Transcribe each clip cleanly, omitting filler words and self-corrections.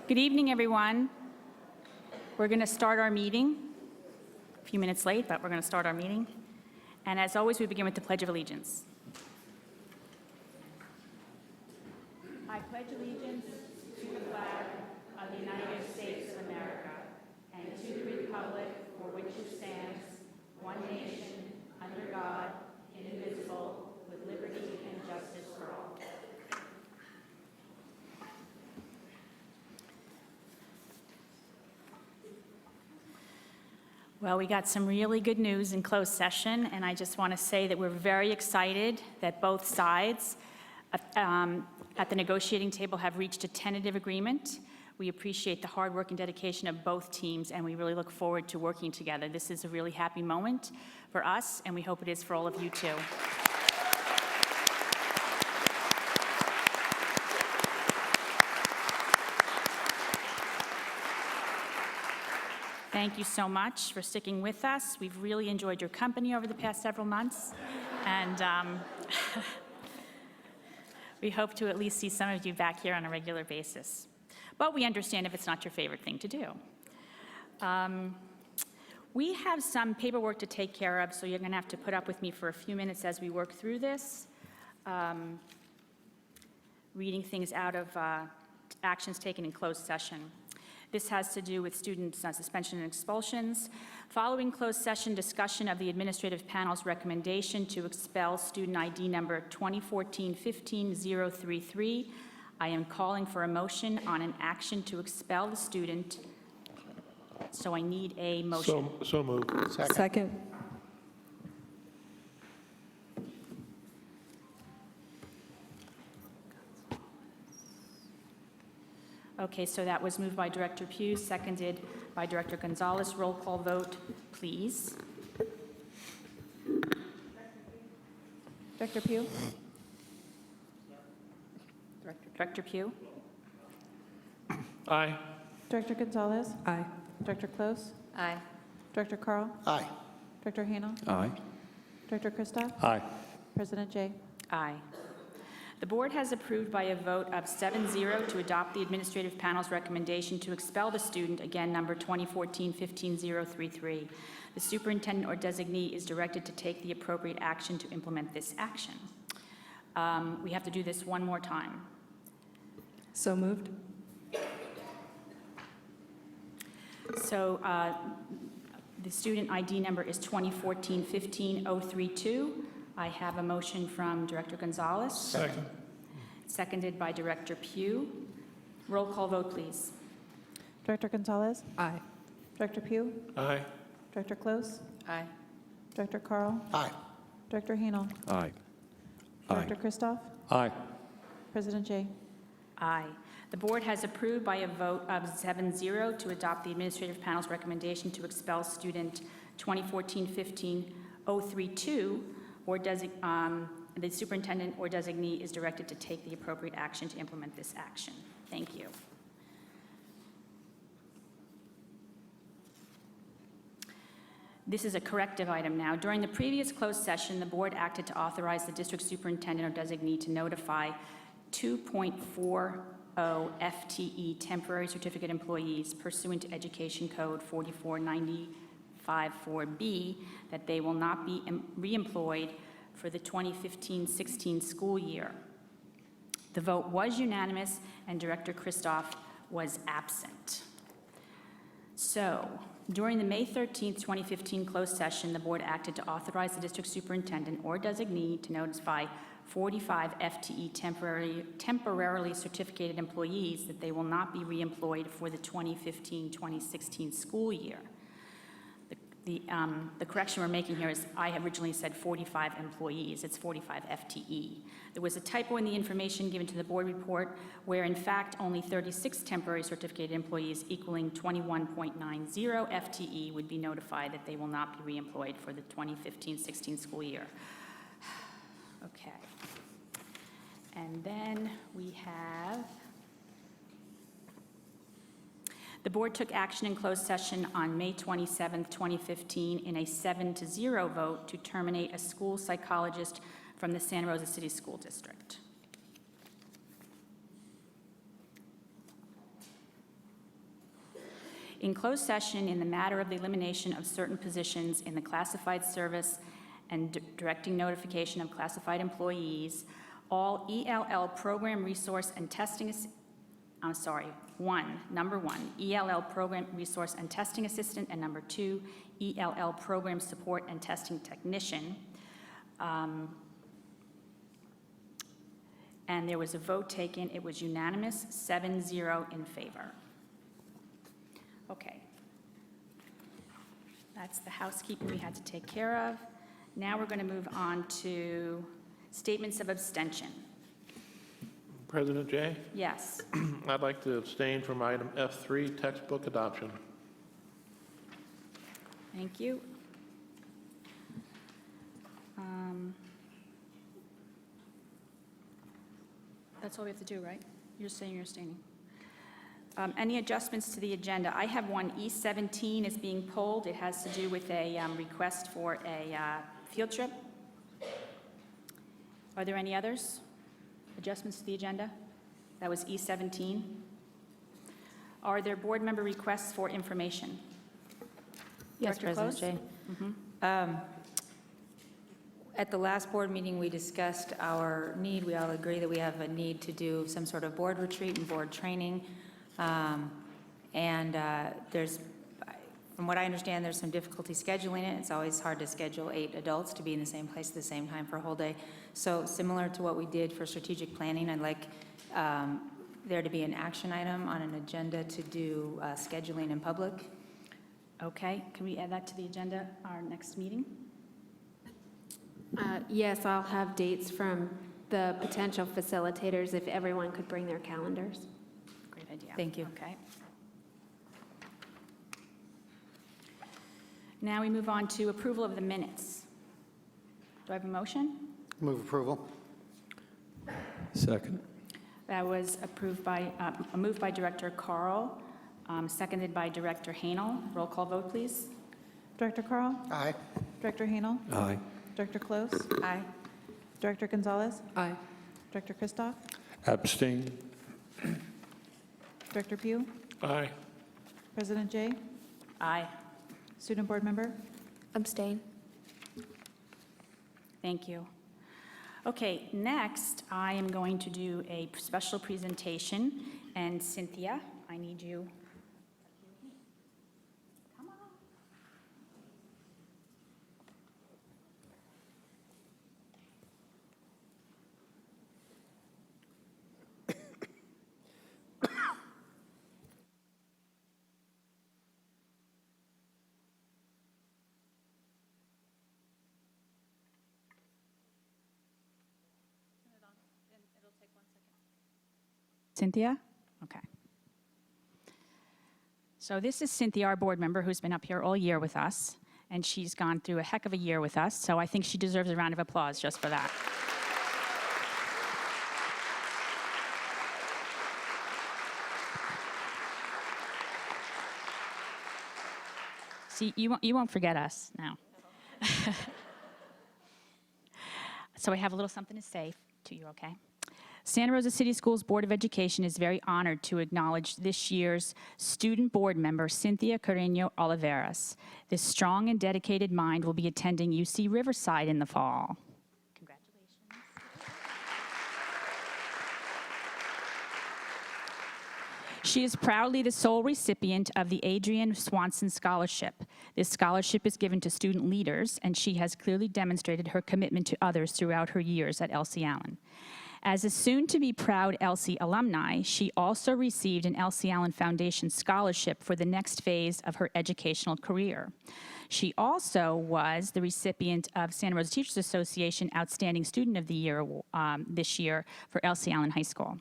Good evening, everyone. We're going to start our meeting. A few minutes late, but we're going to start our meeting. And as always, we begin with the Pledge of Allegiance. I pledge allegiance to the flag of the United States of America and to the republic for which it stands, one nation, under God, indivisible, with liberty and justice for all. Well, we got some really good news in closed session, and I just want to say that we're very excited that both sides at the negotiating table have reached a tentative agreement. We appreciate the hard work and dedication of both teams, and we really look forward to working together. This is a really happy moment for us, and we hope it is for all of you too. Thank you so much for sticking with us. We've really enjoyed your company over the past several months, and we hope to at least see some of you back here on a regular basis. But we understand if it's not your favorite thing to do. We have some paperwork to take care of, so you're going to have to put up with me for a few minutes as we work through this. Reading things out of actions taken in closed session. This has to do with students' suspension and expulsions. Following closed session, discussion of the administrative panel's recommendation to expel student ID number 2014-15-033. I am calling for a motion on an action to expel the student. So I need a motion. So moved. Second. Okay, so that was moved by Director Pugh, seconded by Director Gonzalez. Roll call vote, please. Director Pugh? Director Pugh? Aye. Director Gonzalez? Aye. Director Close? Aye. Director Carl? Aye. Director Hanel? Aye. Director Christoph? Aye. President Jay? Aye. The board has approved by a vote of 7-0 to adopt the administrative panel's recommendation to expel the student, again number 2014-15-033. The superintendent or designee is directed to take the appropriate action to implement this action. We have to do this one more time. So moved. So the student ID number is 2014-15-032. I have a motion from Director Gonzalez. Second. Seconded by Director Pugh. Roll call vote, please. Director Gonzalez? Aye. Director Pugh? Aye. Director Close? Aye. Director Carl? Aye. Director Hanel? Aye. Director Christoph? Aye. President Jay? Aye. The board has approved by a vote of 7-0 to adopt the administrative panel's recommendation to expel student 2014-15-032, or the superintendent or designee is directed to take the appropriate action to implement this action. Thank you. This is a corrective item now. During the previous closed session, the board acted to authorize the district superintendent or designee to notify 2.40 FTE temporary certificate employees pursuant to Education Code 44954B that they will not be reemployed for the 2015-16 school year. The vote was unanimous and Director Christoph was absent. So, during the May 13, 2015 closed session, the board acted to authorize the district superintendent or designee to notify 45 FTE temporarily certificated employees that they will not be reemployed for the 2015-2016 school year. The correction we're making here is I have originally said 45 employees. It's 45 FTE. There was a typo in the information given to the board report where, in fact, only 36 temporary certificated employees equaling 21.90 FTE would be notified that they will not be reemployed for the 2015-16 school year. Okay. And then we have the board took action in closed session on May 27, 2015 in a 7-0 vote to terminate a school psychologist from the Santa Rosa City School District. in closed session in the matter of the elimination of certain positions in the classified service and directing notification of classified employees, all ELL program resource and testing, number one, ELL program resource and testing assistant, and number two, ELL program support and testing technician. And there was a vote taken. It was unanimous, 7-0 in favor. Okay. That's the housekeeping we had to take care of. Now we're going to move on to statements of abstention. President Jay, Yes. I'd like to abstain from item F3, textbook adoption. Thank you. That's all we have to do, right? You're saying you're abstaining. Any adjustments to the agenda? I have one, E17 is being pulled. It has to do with a request for a field trip. Are there any others? Adjustments to the agenda? That was E17. Are there board member requests for information? Yes, Director President Close? Jay. At the last board meeting, we discussed our need. We all agree that we have a need to do some sort of board retreat and board training. There's, from what I understand, there's some difficulty scheduling it. It's always hard to schedule 8 adults to be in the same place at the same time for a whole day. So similar to what we did for strategic planning, I'd like there to be an action item on an agenda to do scheduling in public. Okay, can we add that to the agenda, our next meeting? Yes, I'll have dates from the potential facilitators if everyone could bring their calendars. Great idea. Thank you. Okay. Now we move on to approval of the minutes. Do I have a motion? Move approval. Second. That was approved by, moved by Director Carl, seconded by Director Hanel. Roll call vote, please. Director Carl? Aye. Director Hanel? Aye. Director Close? Aye. Director Gonzalez? Aye. Director Christoph? Abstain. Director Pugh? Aye. President Jay? Aye. Student Board Member? Abstain. Thank you. Okay, next, I am going to do a special presentation, and Cynthia, I need you. Come on. Cynthia? Okay. So this is Cynthia, our board member, who's been up here all year with us, and she's gone through a heck of a year with us, so I think she deserves a round of applause just for that. See, you won't forget us now. So I have a little something to say to you, okay? Santa Rosa City Schools Board of Education is very honored to acknowledge this year's student board member, Cynthia Carreño Oliveras. This strong and dedicated mind will be attending UC Riverside in the fall. Congratulations. She is proudly the sole recipient of the Adrian Swanson Scholarship. This scholarship is given to student leaders, and she has clearly demonstrated her commitment to others throughout her years at Elsie Allen. As a soon-to-be proud Elsie alumni, she also received an Elsie Allen Foundation scholarship for the next phase of her educational career. She also was the recipient of Santa Rosa Teachers Association Outstanding Student of the Year this year for Elsie Allen High School.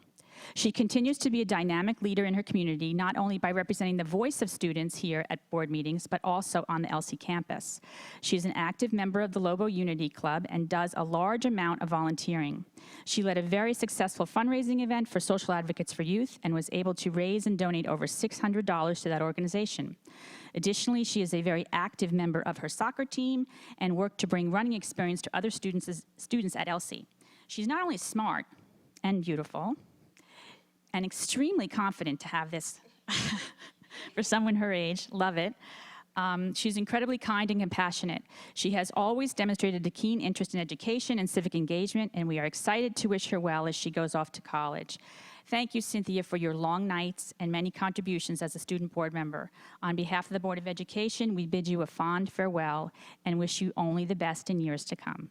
She continues to be a dynamic leader in her community, not only by representing the voice of students here at board meetings, but also on the Elsie campus. She is an active member of the Lobo Unity Club and does a large amount of volunteering. She led a very successful fundraising event for Social Advocates for Youth and was able to raise and donate over $600 to that organization. Additionally, she is a very active member of her soccer team and worked to bring running experience to other students at Elsie. She's not only smart and beautiful, and extremely confident to have this for someone her age. Love it. She's incredibly kind and compassionate. She has always demonstrated a keen interest in education and civic engagement, and we are excited to wish her well as she goes off to college. Thank you, Cynthia, for your long nights and many contributions as a student board member. On behalf of the Board of Education, we bid you a fond farewell and wish you only the best in years to come.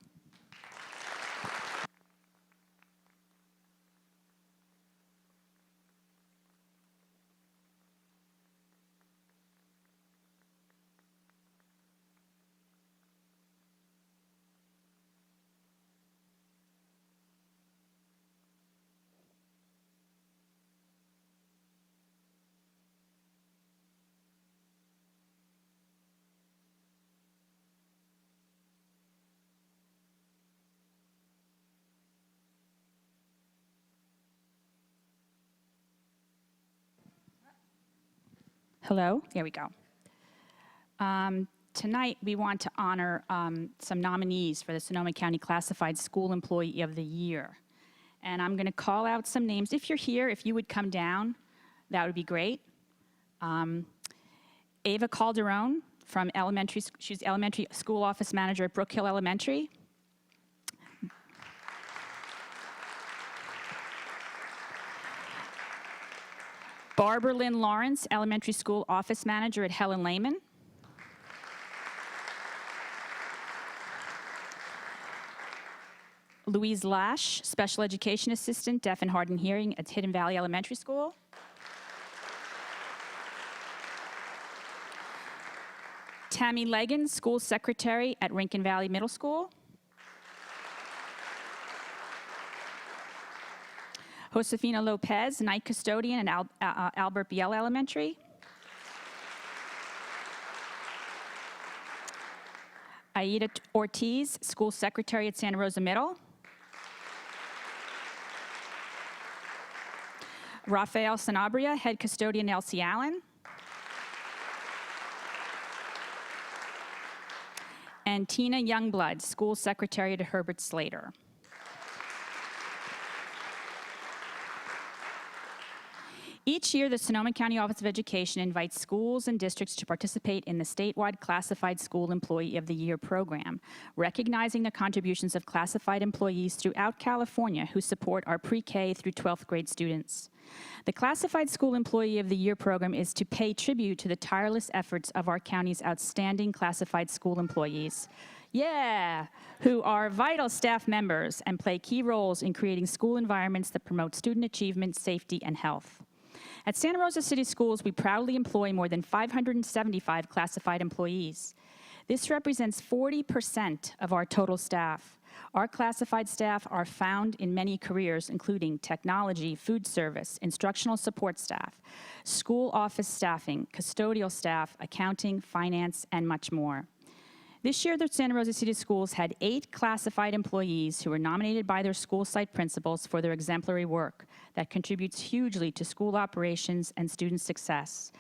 Hello, there we go. Tonight, we want to honor some nominees for the Sonoma County Classified School Employee of the Year. And I'm going to call out some names. If you're here, if you would come down, that would be great. Ava Calderon from she's elementary school office manager at Brook Hill Elementary. Barbara Lynn Lawrence, elementary school office manager at Helen Lehman. Louise Lash, special education assistant, deaf and hard and hearing at Hidden Valley Elementary School. Tammy Leggins, school secretary at Rincon Valley Middle School. Josefina Lopez, night custodian at Albert Biel Elementary. Aida Ortiz, school secretary at Santa Rosa Middle. Rafael Sanabria, head custodian at Elsie Allen. And Tina Youngblood, school secretary at Herbert Slater. Each year, the Sonoma County Office of Education invites schools and districts to participate in the statewide Classified School Employee of the Year program, recognizing the contributions of classified employees throughout California who support our pre-K through 12th grade students. The Classified School Employee of the Year program is to pay tribute to the tireless efforts of our county's outstanding classified school employees. Yeah, who are vital staff members and play key roles in creating school environments that promote student achievement, safety, and health. At Santa Rosa City Schools, we proudly employ more than 575 classified employees. This represents 40% of our total staff. Our classified staff are found in many careers, including technology, food service, instructional support staff, school office staffing, custodial staff, accounting, finance, and much more. This year, the Santa Rosa City Schools had 8 classified employees who were nominated by their school site principals for their exemplary work that contributes hugely to school operations and student success.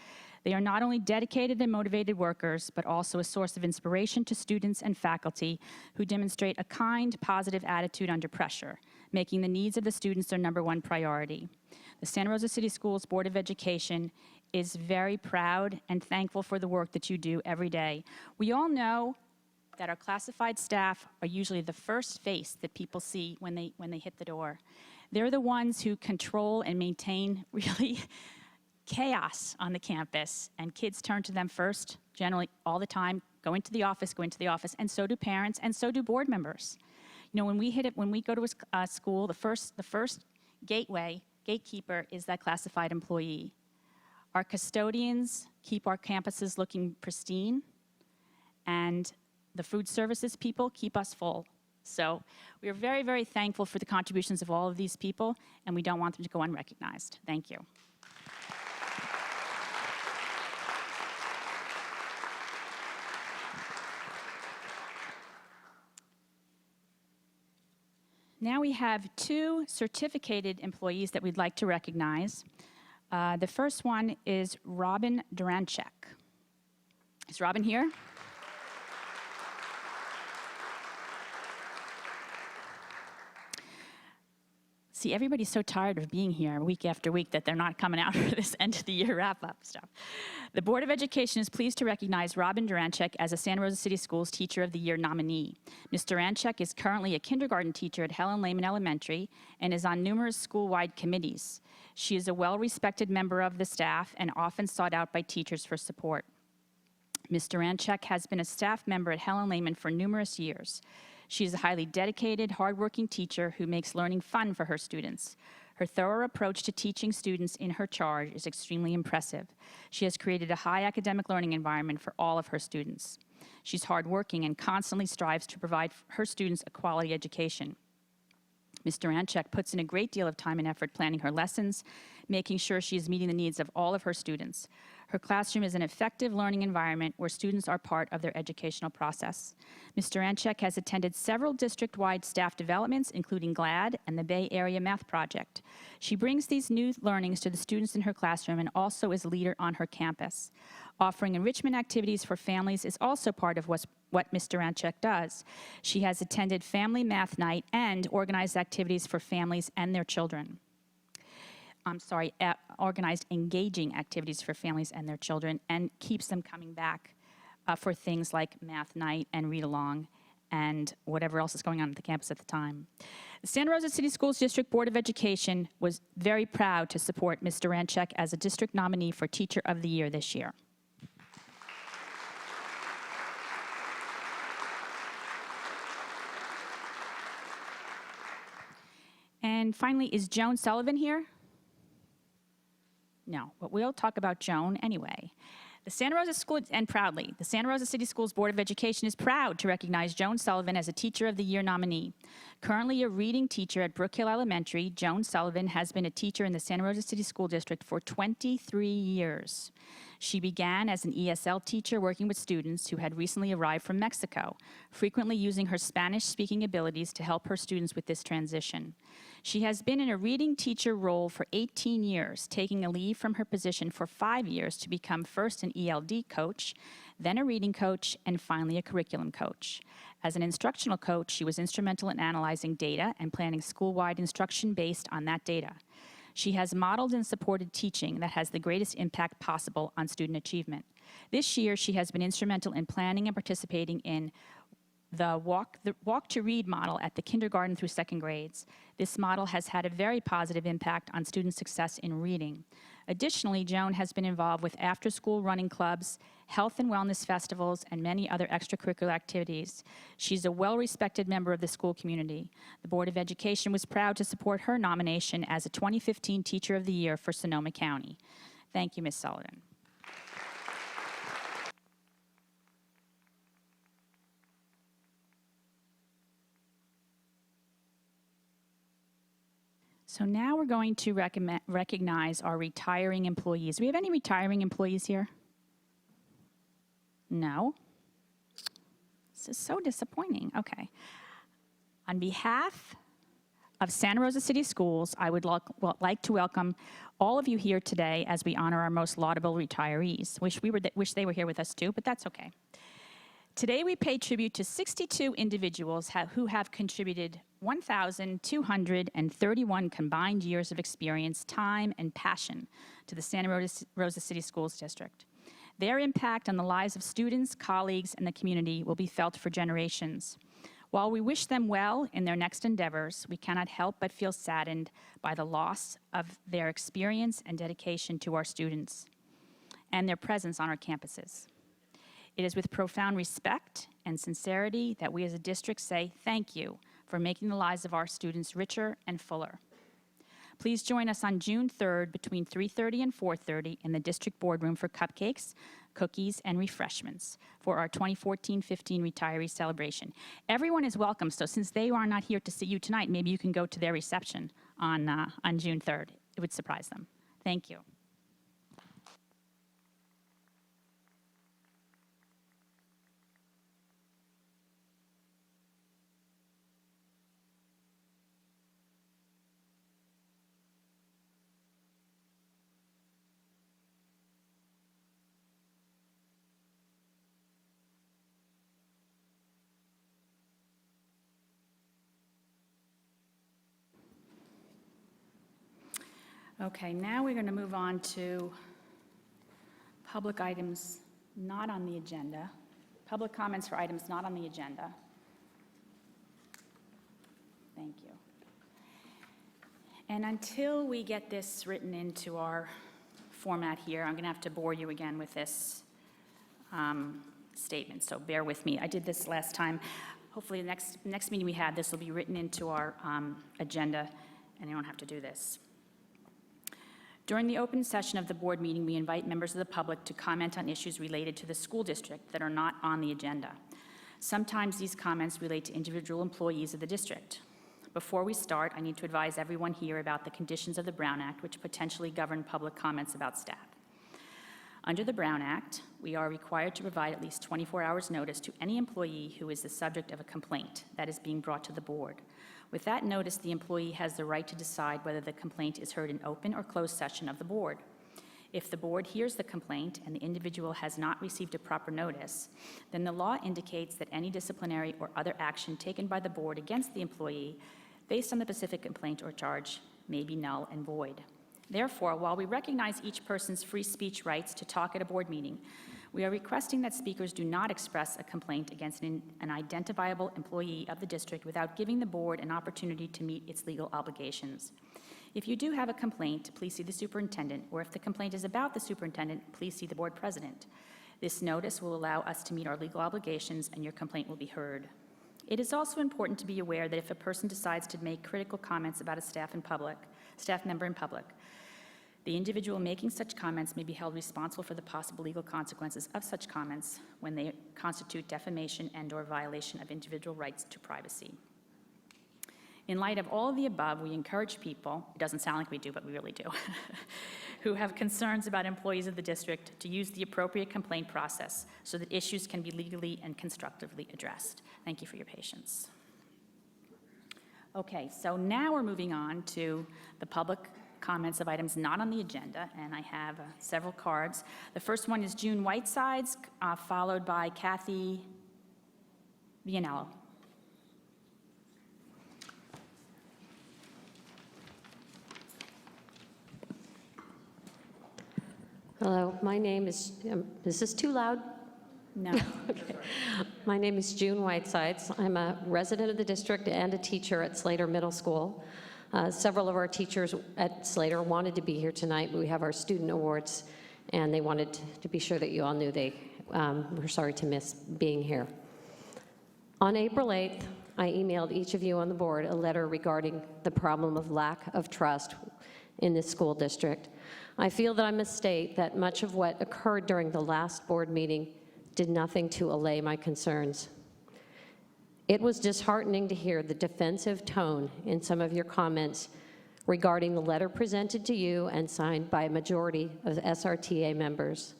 They are not only dedicated and motivated workers, but also a source of inspiration to students and faculty who demonstrate a kind, positive attitude under pressure, making the needs of the students their #1 priority. The Santa Rosa City Schools Board of Education is very proud and thankful for the work that you do every day. We all know that our classified staff are usually the first face that people see when they hit the door. They're the ones who control and maintain really chaos on the campus, and kids turn to them first, generally all the time, go into the office, and so do parents, and so do board members. You know, when we go to a school, the first gatekeeper is that classified employee. Our custodians keep our campuses looking pristine, and the food services people keep us full. So we are very, very thankful for the contributions of all of these people, and we don't want them to go unrecognized. Thank you. Now we have 2 certificated employees that we'd like to recognize. The first one is Robin Duranchek. Is Robin here? See, everybody's so tired of being here week after week that they're not coming out for this end of the year wrap-up stuff. The Board of Education is pleased to recognize Robin Durancheck as a Santa Rosa City Schools Teacher of the Year nominee. Ms. Durancheck is currently a kindergarten teacher at Helen Lehman Elementary and is on numerous school-wide committees. She is a well-respected member of the staff and often sought out by teachers for support. Ms. Durancheck has been a staff member at Helen Lehman for numerous years. She is a highly dedicated, hardworking teacher who makes learning fun for her students. Her thorough approach to teaching students in her charge is extremely impressive. She has created a high academic learning environment for all of her students. She's hardworking and constantly strives to provide her students a quality education. Ms. Durancheck puts in a great deal of time and effort planning her lessons, making sure she is meeting the needs of all of her students. Her classroom is an effective learning environment where students are part of their educational process. Ms. Durancheck has attended several district-wide staff developments, including GLAD and the Bay Area Math Project. She brings these new learnings to the students in her classroom and also is a leader on her campus. Offering enrichment activities for families is also part of what Ms. Durancheck does. She has attended Family Math Night and organized activities for families and their children. Organized engaging activities for families and their children, and keeps them coming back for things like Math Night and Read Along and whatever else is going on at the campus at the time. The Santa Rosa City Schools District Board of Education was very proud to support Ms. Durancheck as a district nominee for Teacher of the Year this year. And finally, is Joan Sullivan here? No, but we'll talk about Joan anyway. The Santa Rosa School, and proudly, the Santa Rosa City Schools Board of Education is proud to recognize Joan Sullivan as a Teacher of the Year nominee. Currently a reading teacher at Brook Hill Elementary, Joan Sullivan has been a teacher in the Santa Rosa City School District for 23 years. She began as an ESL teacher working with students who had recently arrived from Mexico, frequently using her Spanish-speaking abilities to help her students with this transition. She has been in a reading teacher role for 18 years, taking a leave from her position for 5 years to become first an ELD coach, then a reading coach, and finally a curriculum coach. As an instructional coach, she was instrumental in analyzing data and planning school-wide instruction based on that data. She has modeled and supported teaching that has the greatest impact possible on student achievement. This year, she has been instrumental in planning and participating in the Walk to Read model at the kindergarten through second grades. This model has had a very positive impact on student success in reading. Additionally, Joan has been involved with after-school running clubs, health and wellness festivals, and many other extracurricular activities. She's a well-respected member of the school community. The Board of Education was proud to support her nomination as a 2015 Teacher of the Year for Sonoma County. Thank you, Ms. Sullivan. So now we're going to recognize our retiring employees. Do we have any retiring employees here? No? This is so disappointing. Okay. On behalf of Santa Rosa City Schools, I would like to welcome all of you here today as we honor our most laudable retirees. Wish they were here with us too, but that's okay. Today we pay tribute to 62 individuals who have contributed 1,231 combined years of experience, time, and passion to the Santa Rosa City Schools District. Their impact on the lives of students, colleagues, and the community will be felt for generations. While we wish them well in their next endeavors, we cannot help but feel saddened by the loss of their experience and dedication to our students and their presence on our campuses. It is with profound respect and sincerity that we as a district say thank you for making the lives of our students richer and fuller. Please join us on June 3rd between 3:30 and 4:30 in the district boardroom for cupcakes, cookies, and refreshments for our 2014-15 retiree celebration. Everyone is welcome, so since they are not here to see you tonight, maybe you can go to their reception on June 3rd. It would surprise them. Thank you. Okay, now we're going to move on to public items not on the agenda. Public comments for items not on the agenda. Thank you. And until we get this written into our format here, I'm going to have to bore you again with this statement, so bear with me. I did this last time. Hopefully, the next meeting we had, this will be written into our agenda, and you don't have to do this. During the open session of the board meeting, we invite members of the public to comment on issues related to the school district that are not on the agenda. Sometimes these comments relate to individual employees of the district. Before we start, I need to advise everyone here about the conditions of the Brown Act, which potentially govern public comments about staff. Under the Brown Act, we are required to provide at least 24 hours' notice to any employee who is the subject of a complaint that is being brought to the board. With that notice, the employee has the right to decide whether the complaint is heard in open or closed session of the board. If the board hears the complaint and the individual has not received a proper notice, then the law indicates that any disciplinary or other action taken by the board against the employee based on the specific complaint or charge may be null and void. Therefore, while we recognize each person's free speech rights to talk at a board meeting, we are requesting that speakers do not express a complaint against an identifiable employee of the district without giving the board an opportunity to meet its legal obligations. If you do have a complaint, please see the superintendent, or if the complaint is about the superintendent, please see the board president. This notice will allow us to meet our legal obligations, and your complaint will be heard. It is also important to be aware that if a person decides to make critical comments about a staff member in public, the individual making such comments may be held responsible for the possible legal consequences of such comments when they constitute defamation and/or violation of individual rights to privacy. In light of all of the above, we encourage people, it doesn't sound like we do, but we really do, who have concerns about employees of the district to use the appropriate complaint process so that issues can be legally and constructively addressed. Thank you for your patience. Okay, so now we're moving on to the public comments of items not on the agenda, and I have several cards. The first one is June Whitesides, followed by Kathy Vianello. Hello, my name is this too loud? No. Okay. My name is June Whitesides. I'm a resident of the district and a teacher at Slater Middle School. Several of our teachers at Slater wanted to be here tonight, but we have our student awards, and they wanted to be sure that you all knew they were sorry to miss being here. On April 8th, I emailed each of you on the board a letter regarding the problem of lack of trust in this school district. I feel that I must state that much of what occurred during the last board meeting did nothing to allay my concerns. It was disheartening to hear the defensive tone in some of your comments regarding the letter presented to you and signed by a majority of SRTA members.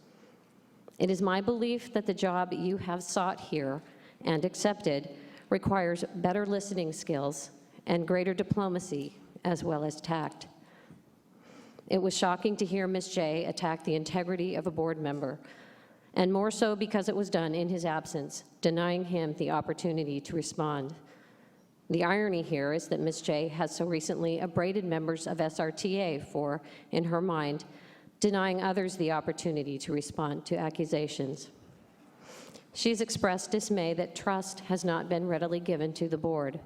It is my belief that the job you have sought here and accepted requires better listening skills and greater diplomacy as well as tact. It was shocking to hear Ms. J attack the integrity of a board member, and more so because it was done in his absence, denying him the opportunity to respond. The irony here is that Ms. J has so recently upbraided members of SRTA for, in her mind, denying others the opportunity to respond to accusations. She's expressed dismay that trust has not been readily given to the board.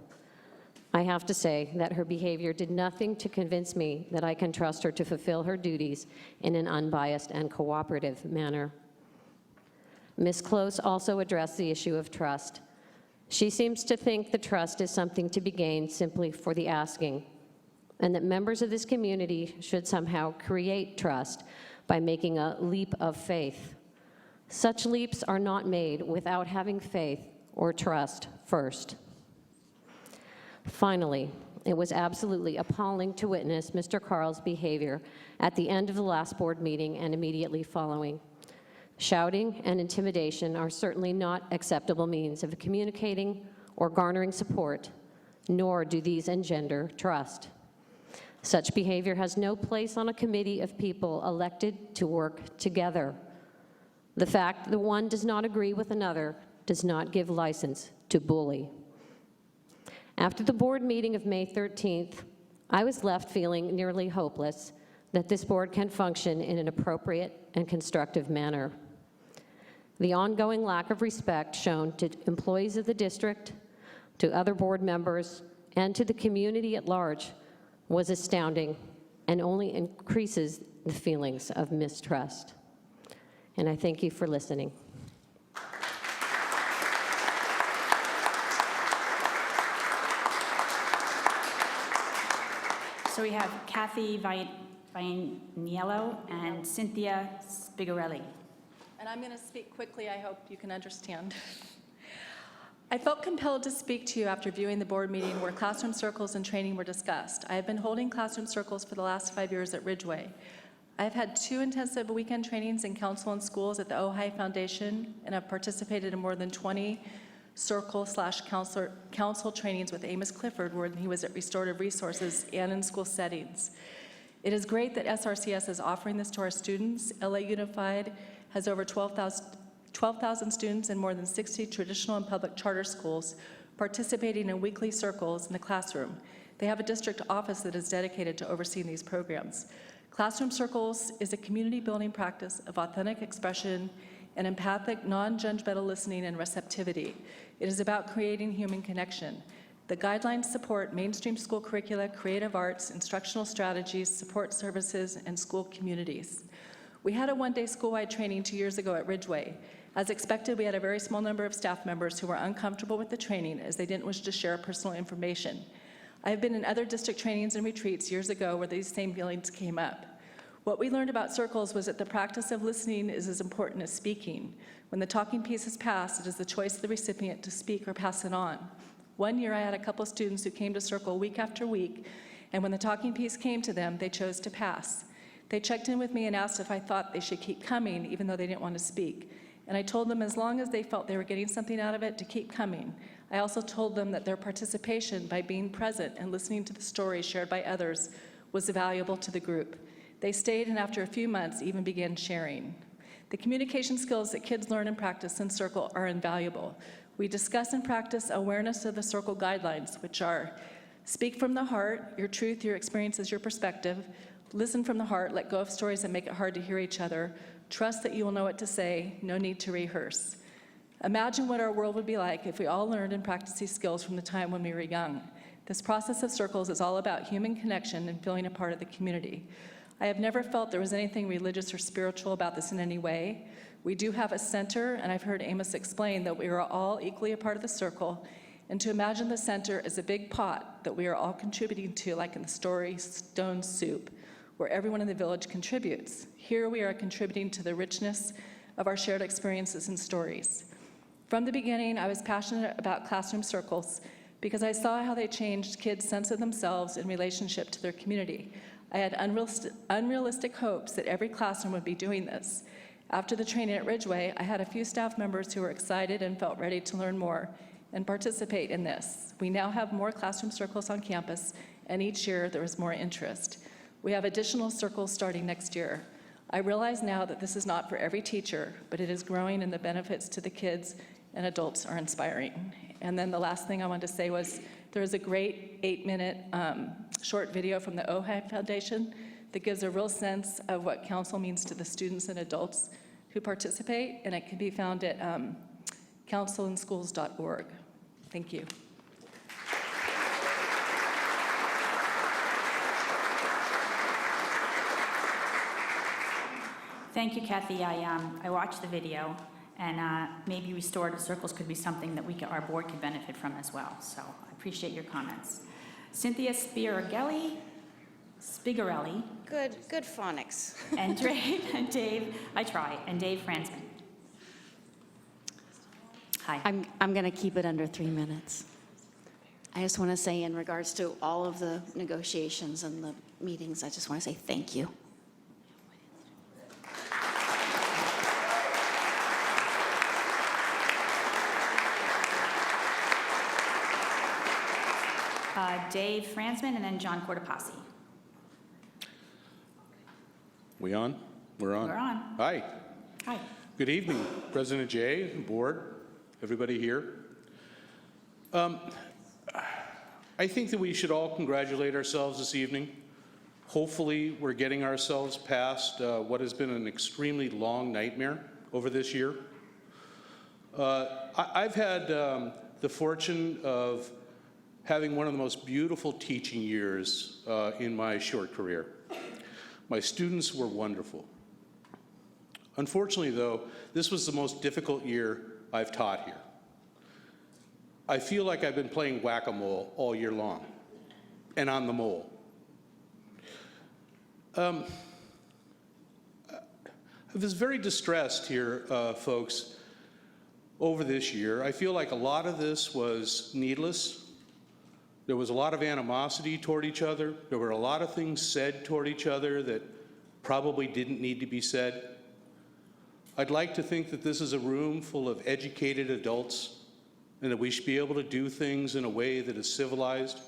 I have to say that her behavior did nothing to convince me that I can trust her to fulfill her duties in an unbiased and cooperative manner. Ms. Close also addressed the issue of trust. She seems to think the trust is something to be gained simply for the asking, and that members of this community should somehow create trust by making a leap of faith. Such leaps are not made without having faith or trust first. Finally, it was absolutely appalling to witness Mr. Carl's behavior at the end of the last board meeting and immediately following. Shouting and intimidation are certainly not acceptable means of communicating or garnering support, nor do these engender trust. Such behavior has no place on a committee of people elected to work together. The fact that one does not agree with another does not give license to bully. After the board meeting of May 13th, I was left feeling nearly hopeless that this board can function in an appropriate and constructive manner. The ongoing lack of respect shown to employees of the district, to other board members, and to the community at large was astounding and only increases the feelings of mistrust. And I thank you for listening. So we have Kathy Vianiello and Cynthia Spigarelli. And I'm going to speak quickly. I hope you can understand. I felt compelled to speak to you after viewing the board meeting where classroom circles and training were discussed. I have been holding classroom circles for the last 5 years at Ridgeway. I have had 2 intensive weekend trainings in council and schools at the Ojai Foundation, and have participated in more than 20 circle/council trainings with Amos Clifford when he was at Restorative Resources and in school settings. It is great that SRCS is offering this to our students. LA Unified has over 12,000 students in more than 60 traditional and public charter schools participating in weekly circles in the classroom. They have a district office that is dedicated to overseeing these programs. Classroom circles is a community building practice of authentic expression and empathic, non-judgmental listening and receptivity. It is about creating human connection. The guidelines support mainstream school curricula, creative arts, instructional strategies, support services, and school communities. We had a one-day school-wide training 2 years ago at Ridgeway. As expected, we had a very small number of staff members who were uncomfortable with the training as they didn't wish to share personal information. I have been in other district trainings and retreats years ago where these same feelings came up. What we learned about circles was that the practice of listening is as important as speaking. When the talking piece is passed, it is the choice of the recipient to speak or pass it on. One year, I had a couple students who came to circle week after week, and when the talking piece came to them, they chose to pass. They checked in with me and asked if I thought they should keep coming, even though they didn't want to speak. And I told them as long as they felt they were getting something out of it, to keep coming. I also told them that their participation by being present and listening to the stories shared by others was valuable to the group. They stayed, and after a few months, even began sharing. The communication skills that kids learn and practice in Circle are invaluable. We discuss and practice awareness of the Circle guidelines, which are: speak from the heart, your truth, your experiences, your perspective. Listen from the heart, let go of stories that make it hard to hear each other. Trust that you will know what to say, no need to rehearse. Imagine what our world would be like if we all learned and practiced these skills from the time when we were young. This process of Circles is all about human connection and feeling a part of the community. I have never felt there was anything religious or spiritual about this in any way. We do have a center, and I've heard Amos explain that we are all equally a part of the Circle, and to imagine the center as a big pot that we are all contributing to, like in the story Stone Soup, where everyone in the village contributes. Here we are contributing to the richness of our shared experiences and stories. From the beginning, I was passionate about classroom circles because I saw how they changed kids' sense of themselves in relationship to their community. I had unrealistic hopes that every classroom would be doing this. After the training at Ridgeway, I had a few staff members who were excited and felt ready to learn more and participate in this. We now have more classroom circles on campus, and each year there is more interest. We have additional circles starting next year. I realize now that this is not for every teacher, but it is growing, and the benefits to the kids and adults are inspiring. And then the last thing I wanted to say was there is a great 8-minute short video from the Ojai Foundation that gives a real sense of what council means to the students and adults who participate, and it can be found at councilandschools.org. Thank you. Thank you, Kathy. I watched the video, and maybe restorative circles could be something that our board could benefit from as well. So I appreciate your comments. Cynthia Spigarelli, Good phonics. and Dave Fransman. Hi. I'm going to keep it under 3 minutes. I just want to say, in regards to all of the negotiations and the meetings, I just want to say thank you. Dave Fransman, and then John Cortopassi. We on? We're on. We're on. Hi. Hi. Good evening, President Jay, board, everybody here. I think that we should all congratulate ourselves this evening Hopefully, we're getting ourselves past what has been an extremely long nightmare over this year. I've had the fortune of having one of the most beautiful teaching years in my short career. My students were wonderful. Unfortunately, though, this was the most difficult year I've taught here. I feel like I've been playing whack-a-mole all year long, and on the mole. I was very distressed here, folks, over this year. I feel like a lot of this was needless. There was a lot of animosity toward each other. There were a lot of things said toward each other that probably didn't need to be said. I'd like to think that this is a room full of educated adults and that we should be able to do things in a way that is civilized.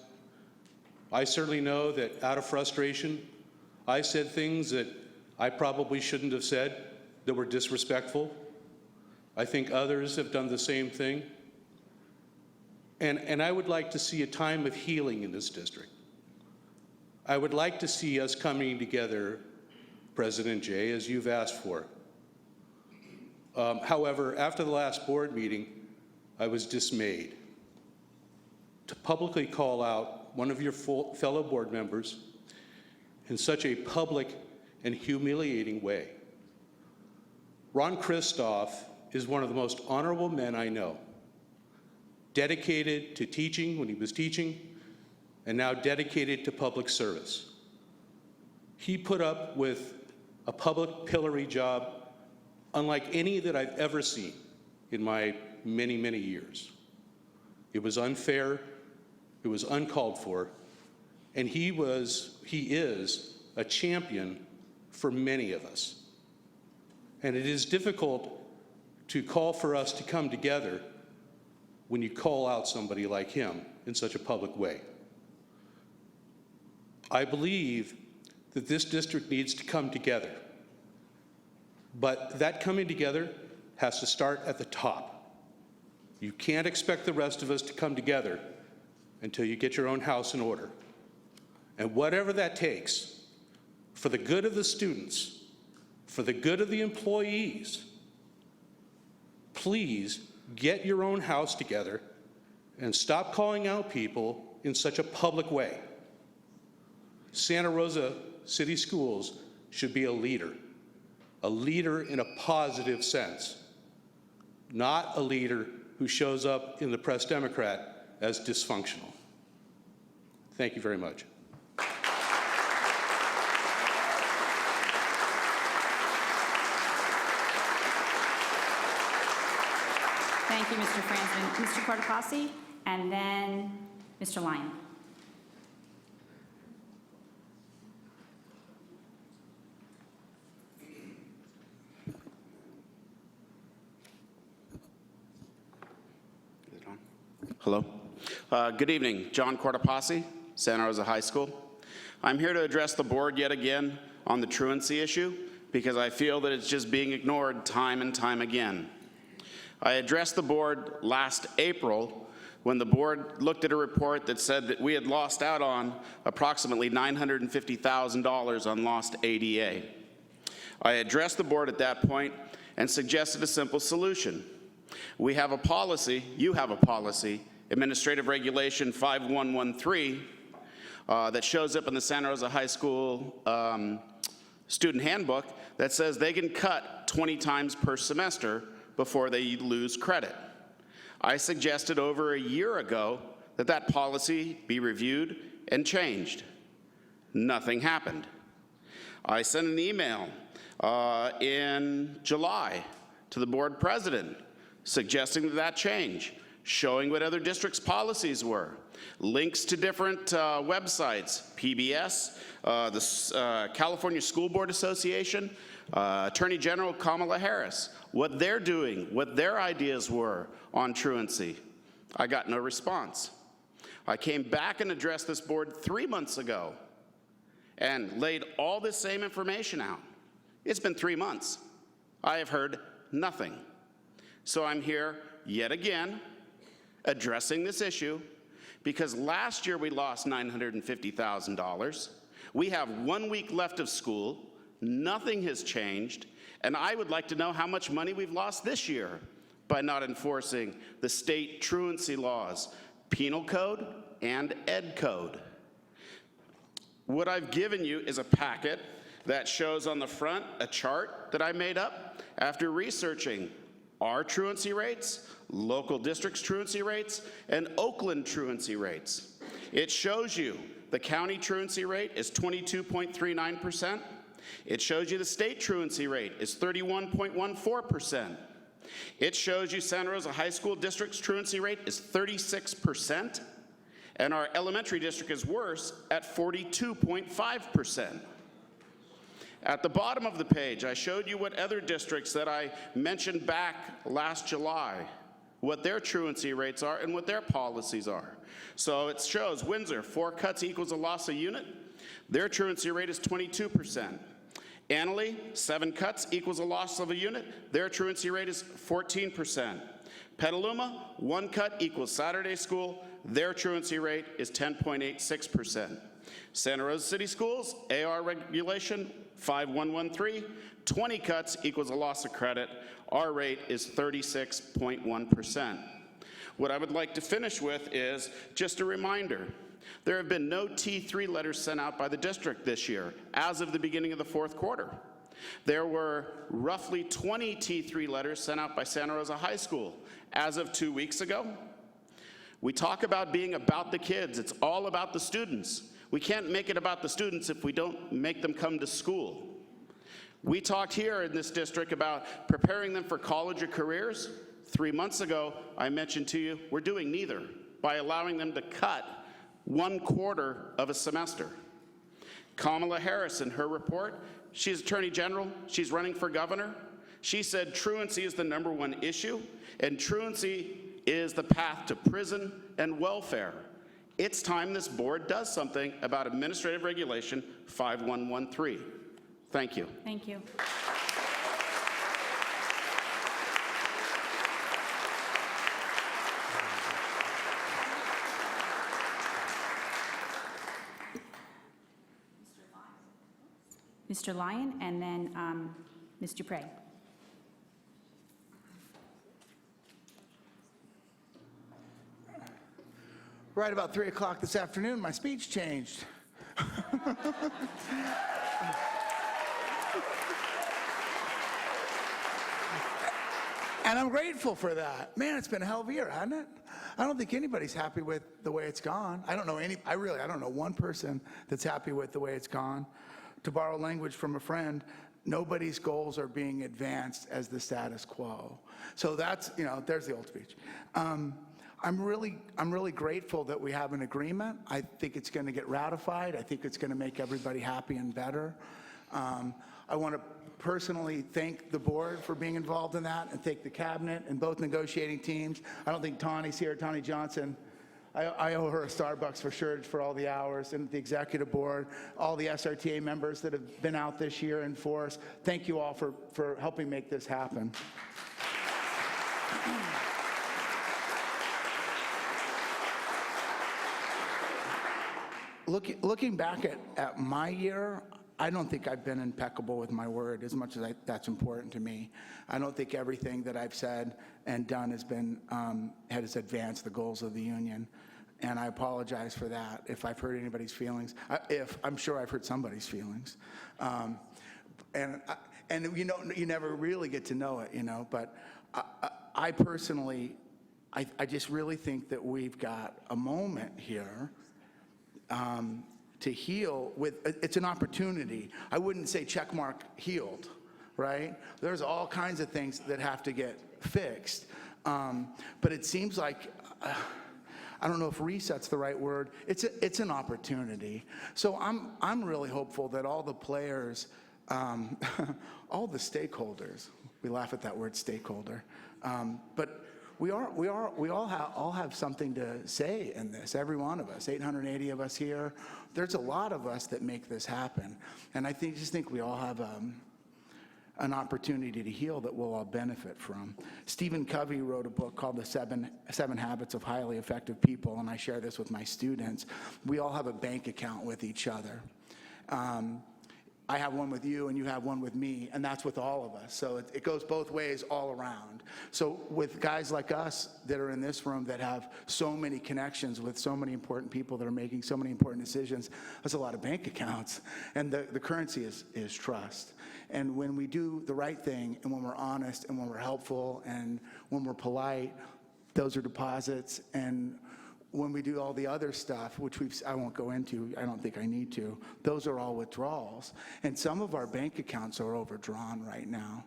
I certainly know that out of frustration, I said things that I probably shouldn't have said that were disrespectful. I think others have done the same thing. And I would like to see a time of healing in this district. I would like to see us coming together, President Jay, as you've asked for. However, after the last board meeting, I was dismayed to publicly call out one of your fellow board members in such a public and humiliating way. Ron Christoph is one of the most honorable men I know, dedicated to teaching when he was teaching, and now dedicated to public service. He put up with a public pillory job unlike any that I've ever seen in my many, many years. It was unfair, it was uncalled for, and he is a champion for many of us. And it is difficult to call for us to come together when you call out somebody like him in such a public way. I believe that this district needs to come together, but that coming together has to start at the top. You can't expect the rest of us to come together until you get your own house in order. And whatever that takes, for the good of the students, for the good of the employees, please get your own house together and stop calling out people in such a public way. Santa Rosa City Schools should be a leader in a positive sense, not a leader who shows up in the Press Democrat as dysfunctional. Thank you very much. Thank you, Mr. Franzman. Mr. Cortopassi, and then Mr. Lyon. Is it on? Hello. Good evening. John Cortopassi, Santa Rosa High School. I'm here to address the board yet again on the truancy issue because I feel that it's just being ignored time and time again. I addressed the board last April when the board looked at a report that said that we had lost out on approximately $950,000 on lost ADA. I addressed the board at that point and suggested a simple solution. We have a policy, you have a policy, Administrative Regulation 5113, that shows up in the Santa Rosa High School student handbook that says they can cut 20 times per semester before they lose credit. I suggested over a year ago that that policy be reviewed and changed. Nothing happened. I sent an email in July to the board president suggesting that change, showing what other districts' policies were, links to different websites, PBS, the California School Board Association, Attorney General Kamala Harris, what they're doing, what their ideas were on truancy. I got no response. I came back and addressed this board 3 months ago and laid all this same information out. It's been 3 months. I have heard nothing. So I'm here yet again addressing this issue because last year we lost $950,000. We have 1 week left of school, nothing has changed, and I would like to know how much money we've lost this year by not enforcing the state truancy laws, penal code and ed code. What I've given you is a packet that shows on the front a chart that I made up after researching our truancy rates, local districts' truancy rates, and Oakland truancy rates. It shows you the county truancy rate is 22.39%. It shows you the state truancy rate is 31.14%. It shows you Santa Rosa High School District's truancy rate is 36%, and our elementary district is worse at 42.5%. At the bottom of the page, I showed you what other districts that I mentioned back last July, what their truancy rates are and what their policies are. So it shows Windsor, 4 cuts equals a loss of unit. Their truancy rate is 22%. Annalee, 7 cuts equals a loss of a unit. Their truancy rate is 14%. Petaluma, 1 cut equals Saturday school. Their truancy rate is 10.86%. Santa Rosa City Schools, AR regulation 5113, 20 cuts equals a loss of credit. Our rate is 36.1%. What I would like to finish with is just a reminder. There have been no T3 letters sent out by the district this year as of the beginning of the 4th quarter. There were roughly 20 T3 letters sent out by Santa Rosa High School as of 2 weeks ago. We talk about being about the kids. It's all about the students. We can't make it about the students if we don't make them come to school. We talked here in this district about preparing them for college or careers. 3 months ago, I mentioned to you, we're doing neither by allowing them to cut 1/4 of a semester. Kamala Harris, in her report, she's Attorney General, she's running for governor. She said truancy is the #1 issue, and truancy is the path to prison and welfare. It's time this board does something about Administrative Regulation 5113. Thank you. Thank you. Mr. Lyon, and then Ms. Dupre. Right about 3 o'clock this afternoon, my speech changed. And I'm grateful for that. Man, it's been a hell of a year, hasn't it? I don't think anybody's happy with the way it's gone. I don't know one person that's happy with the way it's gone. To borrow language from a friend, nobody's goals are being advanced as the status quo. So that's, there's the old speech. I'm really grateful that we have an agreement. I think it's going to get ratified. I think it's going to make everybody happy and better. I want to personally thank the board for being involved in that and thank the cabinet and both negotiating teams. I don't think Tawny's here, Tawny Johnson. I owe her a Starbucks for sure for all the hours, and the executive board, all the SRTA members that have been out this year in force. Thank you all for helping make this happen. Looking back at my year, I don't think I've been impeccable with my word as much as that's important to me. I don't think everything that I've said and done has advanced the goals of the union. And I apologize for that if I've hurt anybody's feelings. I'm sure I've hurt somebody's feelings. And you never really get to know it, but I personally, I just really think that we've got a moment here to heal it's an opportunity. I wouldn't say checkmark healed, right? There's all kinds of things that have to get fixed. But it seems like, I don't know if reset's the right word. It's an opportunity. So I'm really hopeful that all the players, all the stakeholders, we laugh at that word stakeholder, but we all have something to say in this, every one of us, 880 of us here. There's a lot of us that make this happen. And I just think we all have an opportunity to heal that we'll all benefit from. Stephen Covey wrote a book called The Seven Habits of Highly Effective People, and I share this with my students. We all have a bank account with each other. I have one with you and you have one with me, and that's with all of us. So it goes both ways all around. So with guys like us that are in this room that have so many connections with so many important people that are making so many important decisions, that's a lot of bank accounts. And the currency is trust. And when we do the right thing, and when we're honest, and when we're helpful, and when we're polite, those are deposits. And when we do all the other stuff, which I won't go into, I don't think I need to, those are all withdrawals. And some of our bank accounts are overdrawn right now,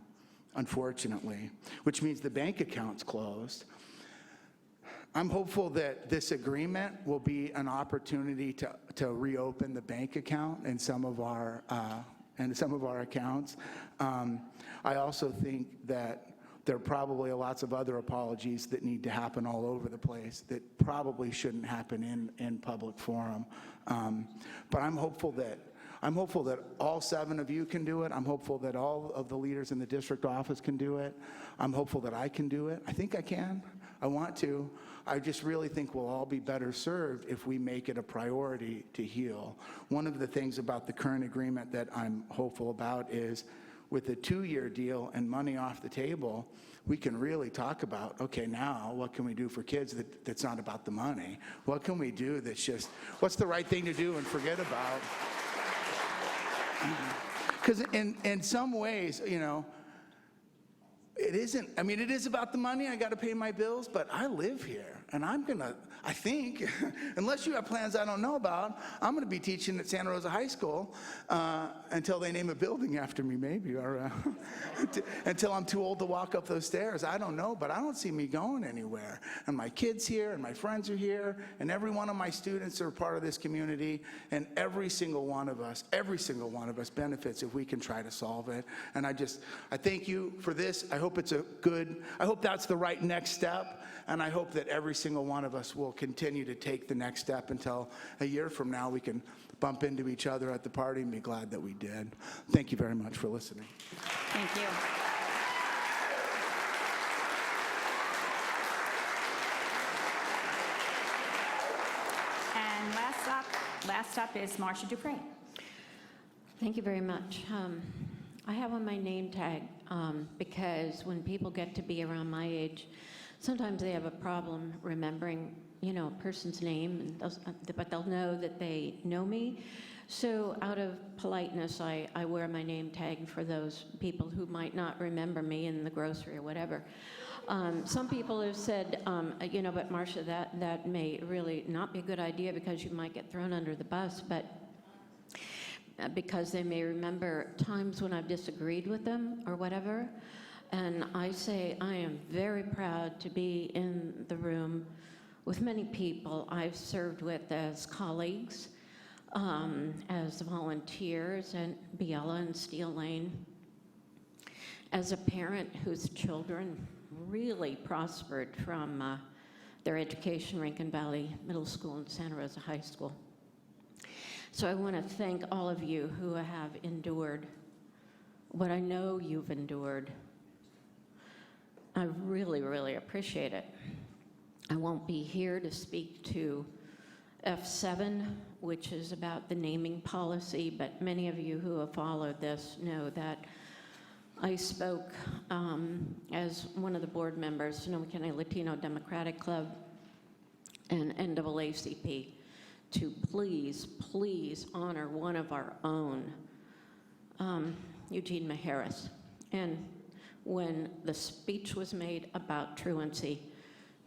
unfortunately, which means the bank account's closed. I'm hopeful that this agreement will be an opportunity to reopen the bank account in some of our accounts. I also think that there are probably lots of other apologies that need to happen all over the place that probably shouldn't happen in public forum. But I'm hopeful that all 7 of you can do it. I'm hopeful that all of the leaders in the district office can do it. I'm hopeful that I can do it. I think I can. I want to. I just really think we'll all be better served if we make it a priority to heal. One of the things about the current agreement that I'm hopeful about is with a 2-year deal and money off the table, we can really talk about, okay, now what can we do for kids that's not about the money? What can we do that's just, what's the right thing to do and forget about? Because in some ways, you know, it isn't, I mean, it is about the money, I gotta pay my bills, but I live here, and I think, unless you have plans I don't know about, I'm gonna be teaching at Santa Rosa High School until they name a building after me, maybe, or until I'm too old to walk up those stairs. I don't know, but I don't see me going anywhere. And my kids here, and my friends are here, and every one of my students are part of this community, and every single one of us benefits if we can try to solve it. And I thank you for this. I hope that's the right next step, and I hope that every single one of us will continue to take the next step until a year from now we can bump into each other at the party and be glad that we did. Thank you very much for listening. Thank you. And last up is Marcia Dupre. Thank you very much. I have on my name tag because when people get to be around my age, sometimes they have a problem remembering, you know, a person's name, but they'll know that they know me. So out of politeness, I wear my name tag for those people who might not remember me in the grocery or whatever. Some people have said, you know, but Marcia, that may really not be a good idea because you might get thrown under the bus, but because they may remember times when I've disagreed with them or whatever. And I say I am very proud to be in the room with many people I've served with as colleagues, as volunteers at Biella and Steel Lane, as a parent whose children really prospered from their education, Rankin Valley Middle School and Santa Rosa High School. So I want to thank all of you who have endured what I know you've endured. I really, really appreciate it. I won't be here to speak to F7, which is about the naming policy, but many of you who have followed this know that I spoke as one of the board members, Sonoma County Latino Democratic Club and NAACP, to please honor one of our own, Eugene Majerus. And when the speech was made about truancy,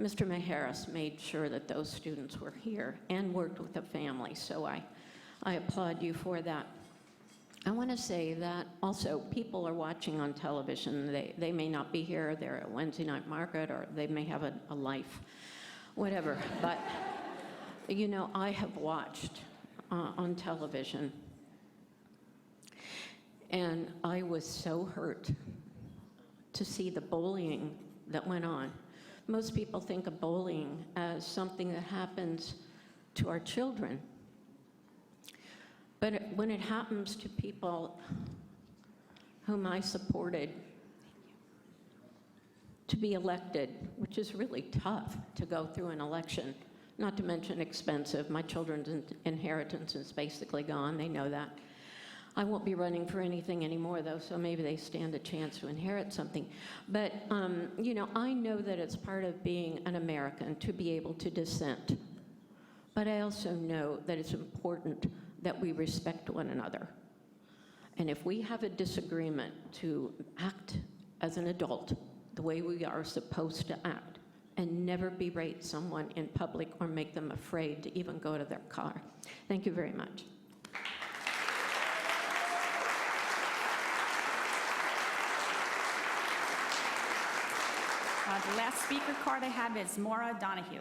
Mr. Majerus made sure that those students were here and worked with the family, so I applaud you for that. I want to say that also people are watching on television. They may not be here, they're at Wednesday night market, or they may have a life, whatever, but you know, I have watched on television, and I was so hurt to see the bullying that went on. Most people think of bullying as something that happens to our children. But when it happens to people whom I supported to be elected, which is really tough to go through an election, not to mention expensive. My children's inheritance is basically gone, they know that. I won't be running for anything anymore, though, so maybe they stand a chance to inherit something. But, you know, I know that it's part of being an American to be able to dissent. But I also know that it's important that we respect one another. And if we have a disagreement, to act as an adult the way we are supposed to act and never berate someone in public or make them afraid to even go to their car. Thank you very much. The last speaker card I have is Maura Donahue.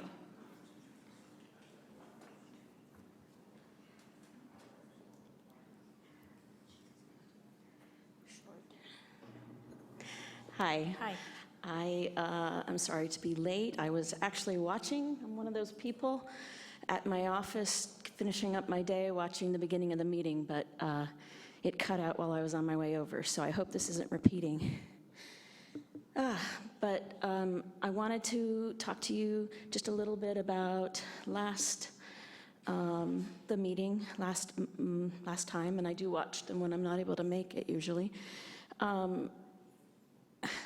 Hi. Hi. I'm sorry to be late. I was actually watching. I'm one of those people at my office finishing up my day watching the beginning of the meeting, but it cut out while I was on my way over, so I hope this isn't repeating. But I wanted to talk to you just a little bit about the meeting last time, and I do watch them when I'm not able to make it usually.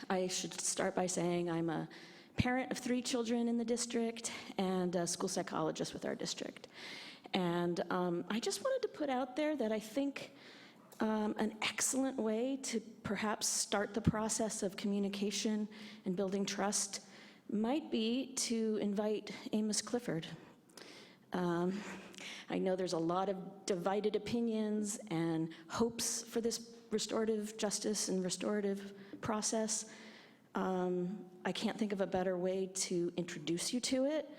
I should start by saying I'm a parent of 3 children in the district and a school psychologist with our district. And I just wanted to put out there that I think an excellent way to perhaps start the process of communication and building trust might be to invite Amos Clifford. I know there's a lot of divided opinions and hopes for this restorative justice and restorative process. I can't think of a better way to introduce you to it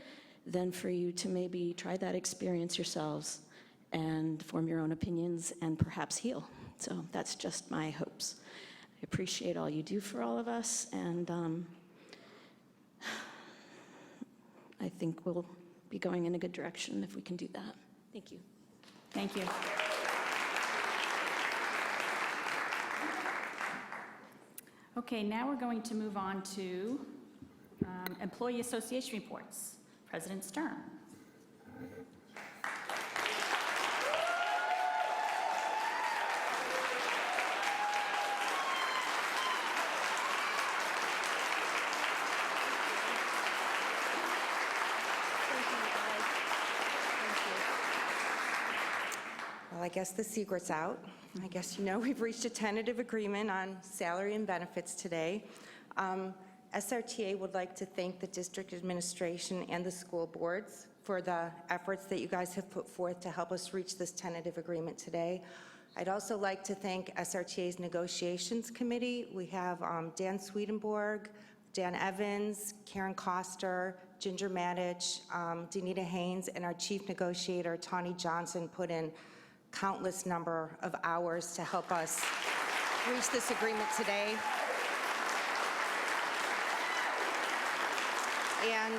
than for you to maybe try that experience yourselves and form your own opinions and perhaps heal. So that's just my hopes. I appreciate all you do for all of us, and I think we'll be going in a good direction if we can do that. Thank you. Thank you. Okay, now we're going to move on to employee association reports. President Stern. Well, I guess the secret's out. I guess you know we've reached a tentative agreement on salary and benefits today. SRTA would like to thank the district administration and the school boards for the efforts that you guys have put forth to help us reach this tentative agreement today. I'd also like to thank SRTA's negotiations committee. We have Dan Swedenborg, Dan Evans, Karen Koster, Ginger Matich, Danita Haynes, and our chief negotiator, Tawny Johnson, put in countless number of hours to help us reach this agreement today. And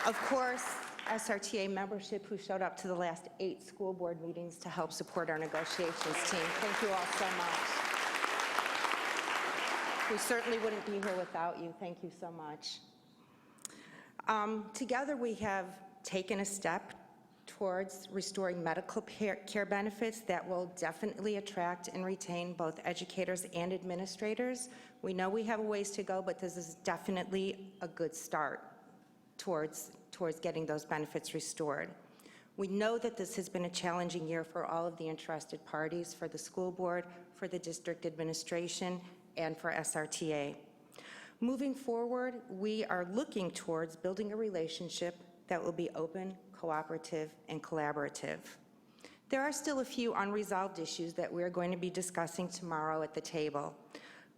of course, SRTA membership who showed up to the last 8 school board meetings to help support our negotiations team. Thank you all so much. We certainly wouldn't be here without you. Thank you so much. Together we have taken a step towards restoring medical care benefits that will definitely attract and retain both educators and administrators. We know we have a ways to go, but this is definitely a good start towards getting those benefits restored. We know that this has been a challenging year for all of the interested parties, for the school board, for the district administration, and for SRTA. Moving forward, we are looking towards building a relationship that will be open, cooperative, and collaborative. There are still a few unresolved issues that we're going to be discussing tomorrow at the table.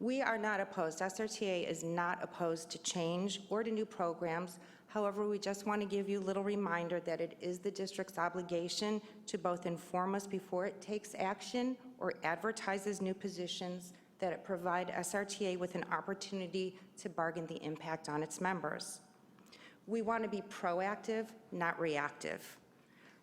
We are not opposed, SRTA is not opposed to change or to new programs. However, we just want to give you a little reminder that it is the district's obligation to both inform us before it takes action or advertises new positions, that it provide SRTA with an opportunity to bargain the impact on its members. We want to be proactive, not reactive.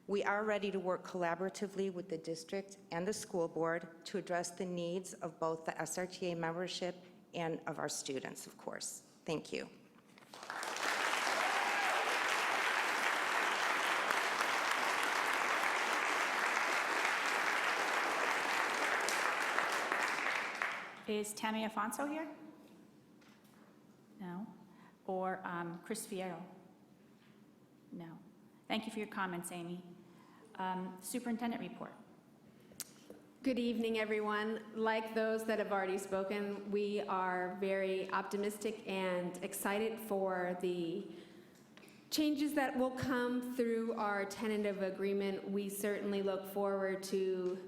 We are ready to work collaboratively with the district and the school board to address the needs of both the SRTA membership and of our students, of course. Thank you. Is Tammy Afonso here? No. Or Chris Fierro? No. Thank you for your comments, Amy. Superintendent report. Good evening, everyone. Like those that have already spoken, we are very optimistic and excited for the changes that will come through our tentative agreement. We certainly look forward to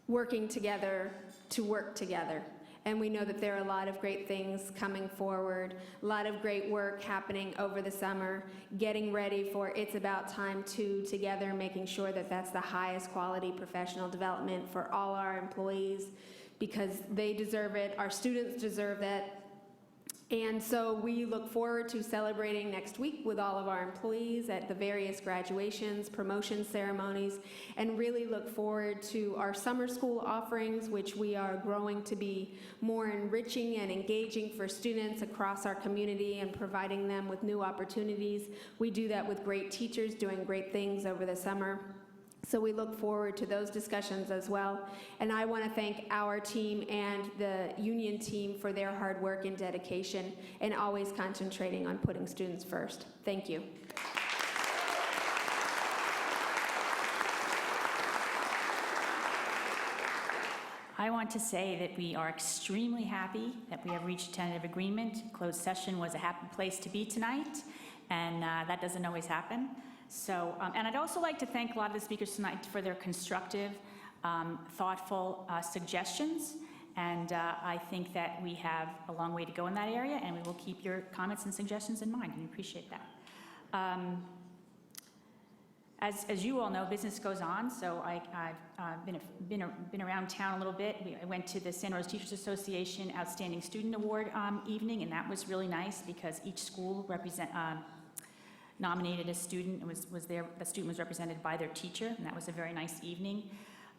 working together to work together. And we know that there are a lot of great things coming forward, a lot of great work happening over the summer, getting ready for It's About Time 2 together, making sure that that's the highest quality professional development for all our employees, because they deserve it, our students deserve it. And so we look forward to celebrating next week with all of our employees at the various graduations, promotion ceremonies, and really look forward to our summer school offerings, which we are growing to be more enriching and engaging for students across our community and providing them with new opportunities. We do that with great teachers doing great things over the summer. So we look forward to those discussions as well. And I want to thank our team and the union team for their hard work and dedication and always concentrating on putting students first. Thank you. I want to say that we are extremely happy that we have reached a tentative agreement. Closed session was a happy place to be tonight, and that doesn't always happen. So, and I'd also like to thank a lot of the speakers tonight for their constructive, thoughtful suggestions. And I think that we have a long way to go in that area, and we will keep your comments and suggestions in mind. We appreciate that. As you all know, business goes on, so I've been around town a little bit. I went to the Santa Rosa Teachers Association Outstanding Student Award evening, and that was really nice because each school nominated a student and the student was represented by their teacher, and that was a very nice evening.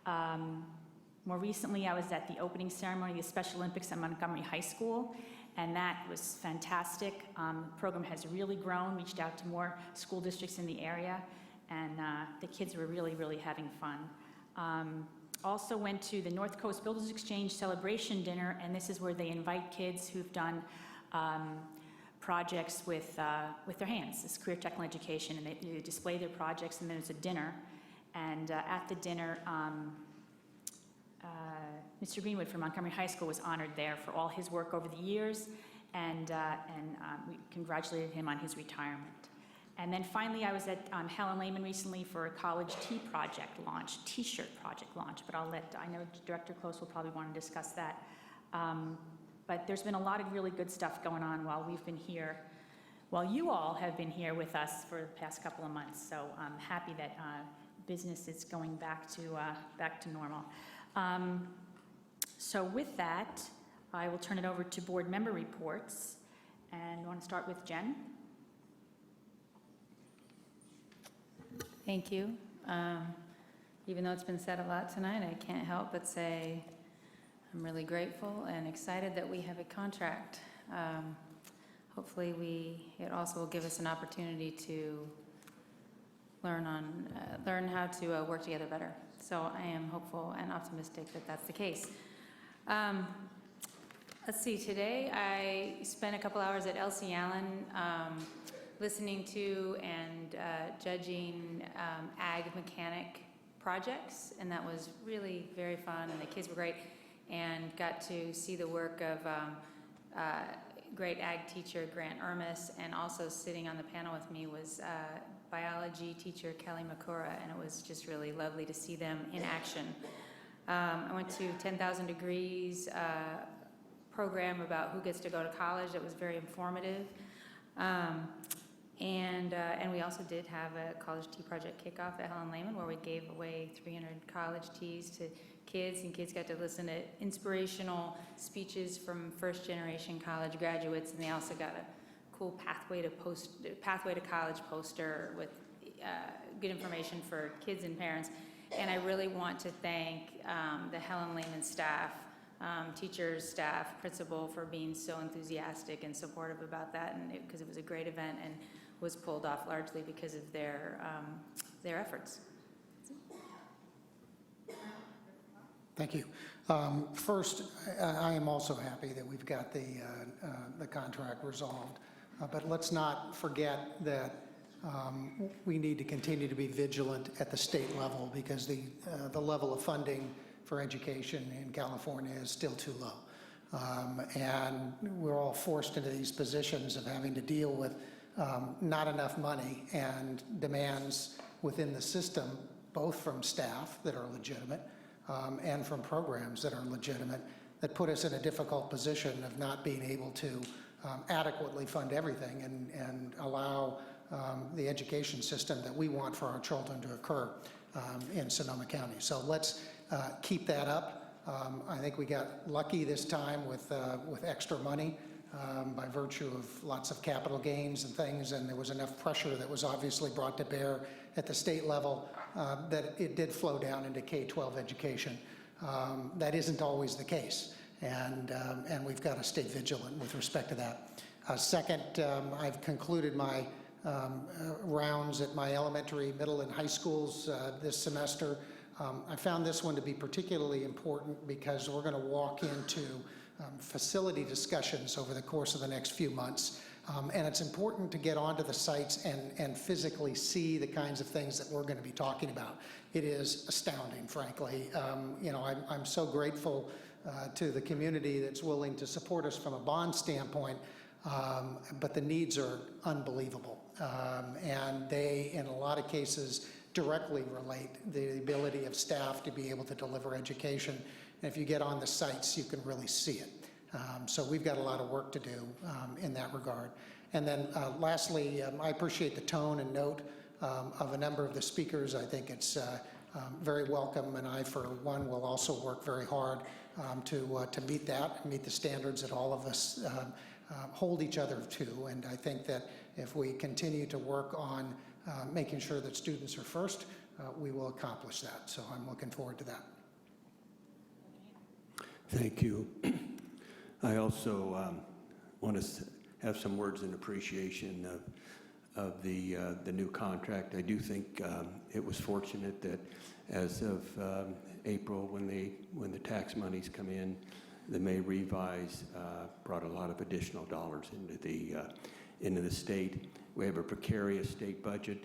More recently, I was at the opening ceremony of the Special Olympics at Montgomery High School, and that was fantastic. The program has really grown, reached out to more school districts in the area, and the kids were really, really having fun. Also went to the North Coast Builders Exchange celebration dinner, and this is where they invite kids who've done projects with their hands. It's career technical education, and they display their projects, and then there's a dinner. And at the dinner, Mr. Greenwood from Montgomery High School was honored there for all his work over the years, and we congratulated him on his retirement. And then finally, I was at Helen Lehman recently for a college tea project launch, t-shirt project launch, but I know Director Close will probably want to discuss that. But there's been a lot of really good stuff going on while we've been here, while you all have been here with us for the past couple of months. So I'm happy that business is going back to normal. So with that, I will turn it over to board member reports. And I want to start with Jen. Thank you. Even though it's been said a lot tonight, I can't help but say I'm really grateful and excited that we have a contract. Hopefully it also will give us an opportunity to learn how to work together better. So I am hopeful and optimistic that that's the case. Let's see, today I spent a couple hours at Elsie Allen listening to and judging ag mechanic projects, and that was really very fun, and the kids were great, and got to see the work of great ag teacher Grant Ermis, and also sitting on the panel with me was biology teacher Kelly Makura, and it was just really lovely to see them in action. I went to 10,000 Degrees program about who gets to go to college. That was very informative. And we also did have a college tea project kickoff at Helen Lehman where we gave away 300 college teas to kids, and kids got to listen to inspirational speeches from first-generation college graduates, and they also got a cool pathway to college poster with good information for kids and parents. And I really want to thank the Helen Lehman staff, teachers, staff, principal for being so enthusiastic and supportive about that, and because it was a great event and was pulled off largely because of their efforts. Thank you. First, I am also happy that we've got the contract resolved, but let's not forget that we need to continue to be vigilant at the state level because the level of funding for education in California is still too low. And we're all forced into these positions of having to deal with not enough money and demands within the system, both from staff that are legitimate and from programs that are legitimate, that put us in a difficult position of not being able to adequately fund everything and allow the education system that we want for our children to occur in Sonoma County. So let's keep that up. I think we got lucky this time with extra money by virtue of lots of capital gains and things, and there was enough pressure that was obviously brought to bear at the state level that it did flow down into K-12 education. That isn't always the case, and we've got to stay vigilant with respect to that. Second, I've concluded my rounds at my elementary, middle, and high schools this semester. I found this one to be particularly important because we're going to walk into facility discussions over the course of the next few months. And it's important to get onto the sites and physically see the kinds of things that we're going to be talking about. It is astounding, frankly. You know, I'm so grateful to the community that's willing to support us from a bond standpoint, but the needs are unbelievable. And they, in a lot of cases, directly relate the ability of staff to be able to deliver education. And if you get on the sites, you can really see it. So we've got a lot of work to do in that regard. And then lastly, I appreciate the tone and note of a number of the speakers. I think it's very welcome, and I, for one, will also work very hard to meet that, meet the standards that all of us hold each other to. And I think that if we continue to work on making sure that students are first, we will accomplish that. So I'm looking forward to that. Thank you. I also want to have some words in appreciation of the new contract. I do think it was fortunate that as of April, when the tax monies come in, the May revise brought a lot of additional dollars into the state. We have a precarious state budget.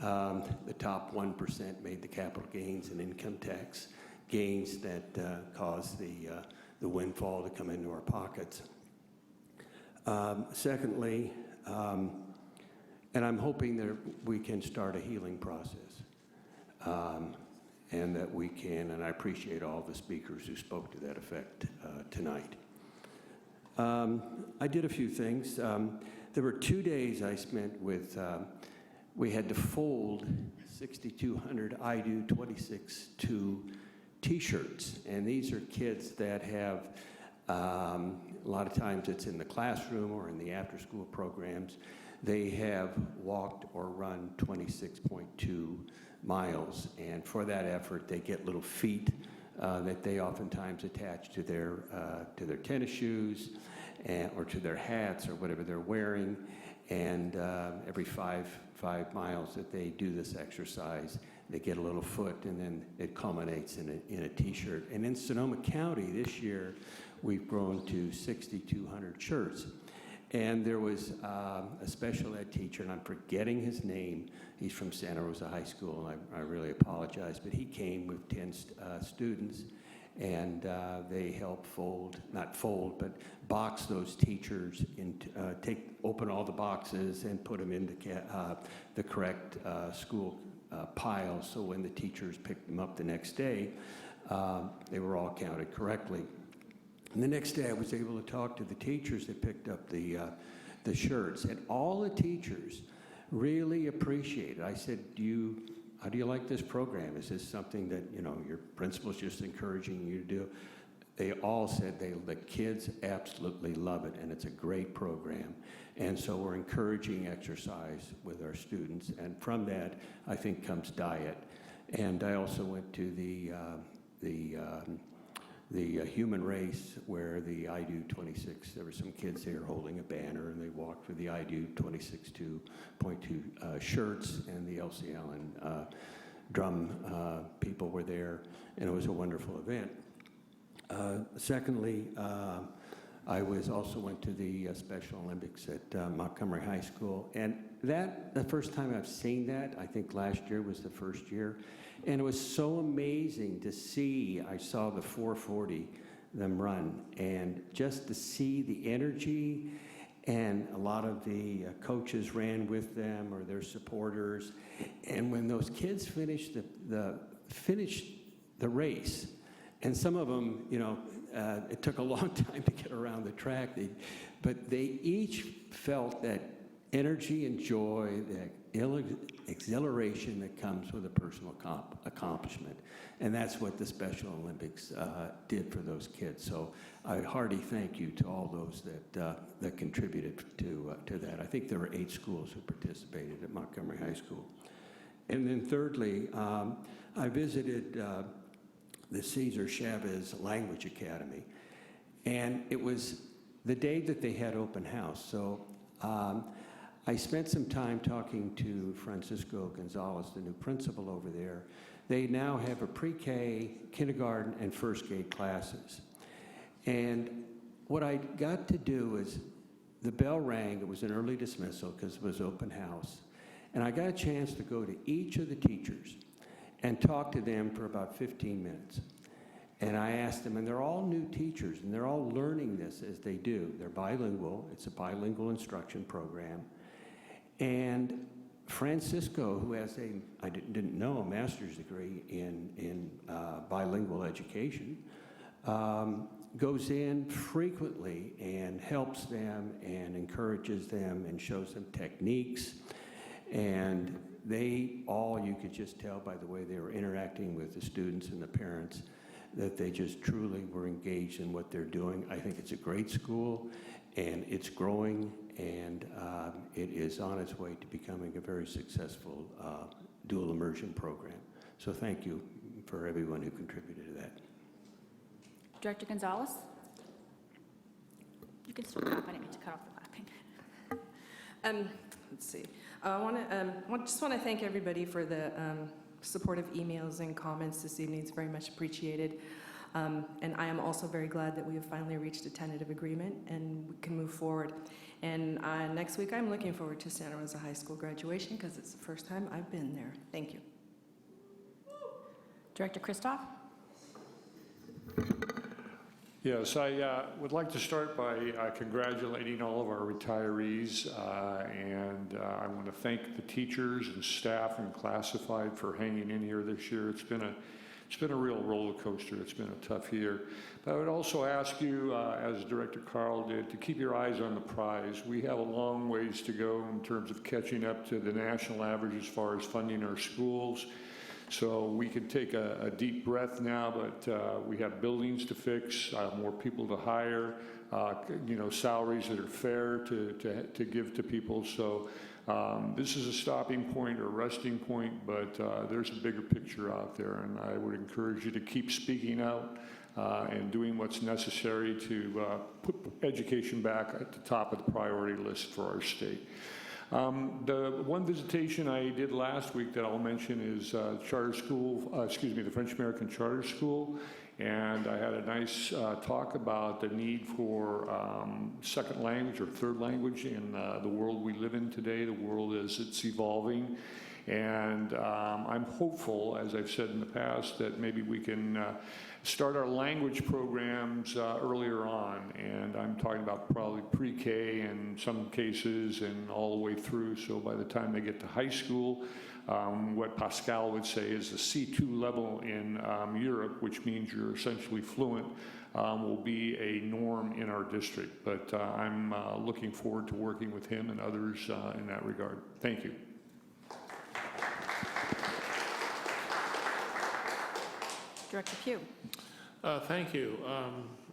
The top 1% made the capital gains and income tax gains that caused the windfall to come into our pockets. Secondly, and I'm hoping that we can start a healing process, and that we can, and I appreciate all the speakers who spoke to that effect tonight. I did a few things. There were 2 days I spent with, we had to fold 6,200 I Do 26-2 T-shirts, and these are kids that have, a lot of times it's in the classroom or in the after-school programs. They have walked or run 26.2 miles, and for that effort, they get little feet that they oftentimes attach to their tennis shoes or to their hats or whatever they're wearing. And every five miles that they do this exercise, they get a little foot, and then it culminates in a T-shirt. And in Sonoma County this year, we've grown to 6,200 shirts. And there was a special ed teacher, and I'm forgetting his name. He's from Santa Rosa High School, and I really apologize, but he came with 10 students, and they helped but box those teachers into, open all the boxes and put them into the correct school piles, so when the teachers picked them up the next day, they were all counted correctly. And the next day, I was able to talk to the teachers that picked up the shirts, and all the teachers really appreciate it. I said, how do you like this program? Is this something that, you know, your principal's just encouraging you to do? They all said the kids absolutely love it, and it's a great program. And so we're encouraging exercise with our students, and from that, I think, comes diet. And I also went to the human race, where the I Do 26, there were some kids there holding a banner, and they walked with the I Do 26.2 shirts, and the LC Allen drum people were there, and it was a wonderful event. Secondly, I also went to the Special Olympics at Montgomery High School, and the first time I've seen that, I think last year was the first year, and it was so amazing to see. I saw the 440 them run, and just to see the energy, and a lot of the coaches ran with them or their supporters, and when those kids finished the race, and some of them, it took a long time to get around the track, but they each felt that energy and joy, that exhilaration that comes with a personal accomplishment. And that's what the Special Olympics did for those kids. So a hearty thank you to all those that contributed to that. I think there were 8 schools who participated at Montgomery High School. And then thirdly, I visited the Cesar Chavez Language Academy. And it was the day that they had open house. So I spent some time talking to Francisco Gonzalez, the new principal over there. They now have a pre-K, kindergarten, and first grade classes. And what I got to do is, the bell rang, it was an early dismissal because it was open house. And I got a chance to go to each of the teachers and talk to them for about 15 minutes. And I asked them, and they're all new teachers, and they're all learning this as they do. They're bilingual. It's a bilingual instruction program. And Francisco, who has I didn't know, a master's degree in bilingual education, goes in frequently and helps them and encourages them and shows them techniques. And they all, you could just tell by the way they were interacting with the students and the parents, that they just truly were engaged in what they're doing. I think it's a great school, and it's growing, and it is on its way to becoming a very successful dual immersion program. So thank you for everyone who contributed to that. Director Gonzalez? You can still clap. I didn't mean to cut off the clapping. Let's see. Just want to thank everybody for the supportive emails and comments this evening. It's very much appreciated. And I am also very glad that we have finally reached a tentative agreement and we can move forward. And next week, I'm looking forward to Santa Rosa High School graduation because it's the first time I've been there. Thank you. Director Christoph? Yes, I would like to start by congratulating all of our retirees, and I want to thank the teachers and staff and classified for hanging in here this year. It's been a real roller coaster. It's been a tough year. But I would also ask you, as Director Carl did, to keep your eyes on the prize. We have a long ways to go in terms of catching up to the national average as far as funding our schools. So we can take a deep breath now, but we have buildings to fix, more people to hire, salaries that are fair to give to people. So this is a stopping point or resting point, but there's a bigger picture out there, and I would encourage you to keep speaking out and doing what's necessary to put education back at the top of the priority list for our state. The one visitation I did last week that I'll mention is charter school, the French American Charter School, and I had a nice talk about the need for second language or third language in the world we live in today, the world as it's evolving. And I'm hopeful, as I've said in the past, that maybe we can start our language programs earlier on. And I'm talking about probably pre-K in some cases and all the way through. So by the time they get to high school, what Pascal would say is the C2 level in Europe, which means you're essentially fluent, will be a norm in our district. But I'm looking forward to working with him and others in that regard. Thank you. Director Pugh. Thank you.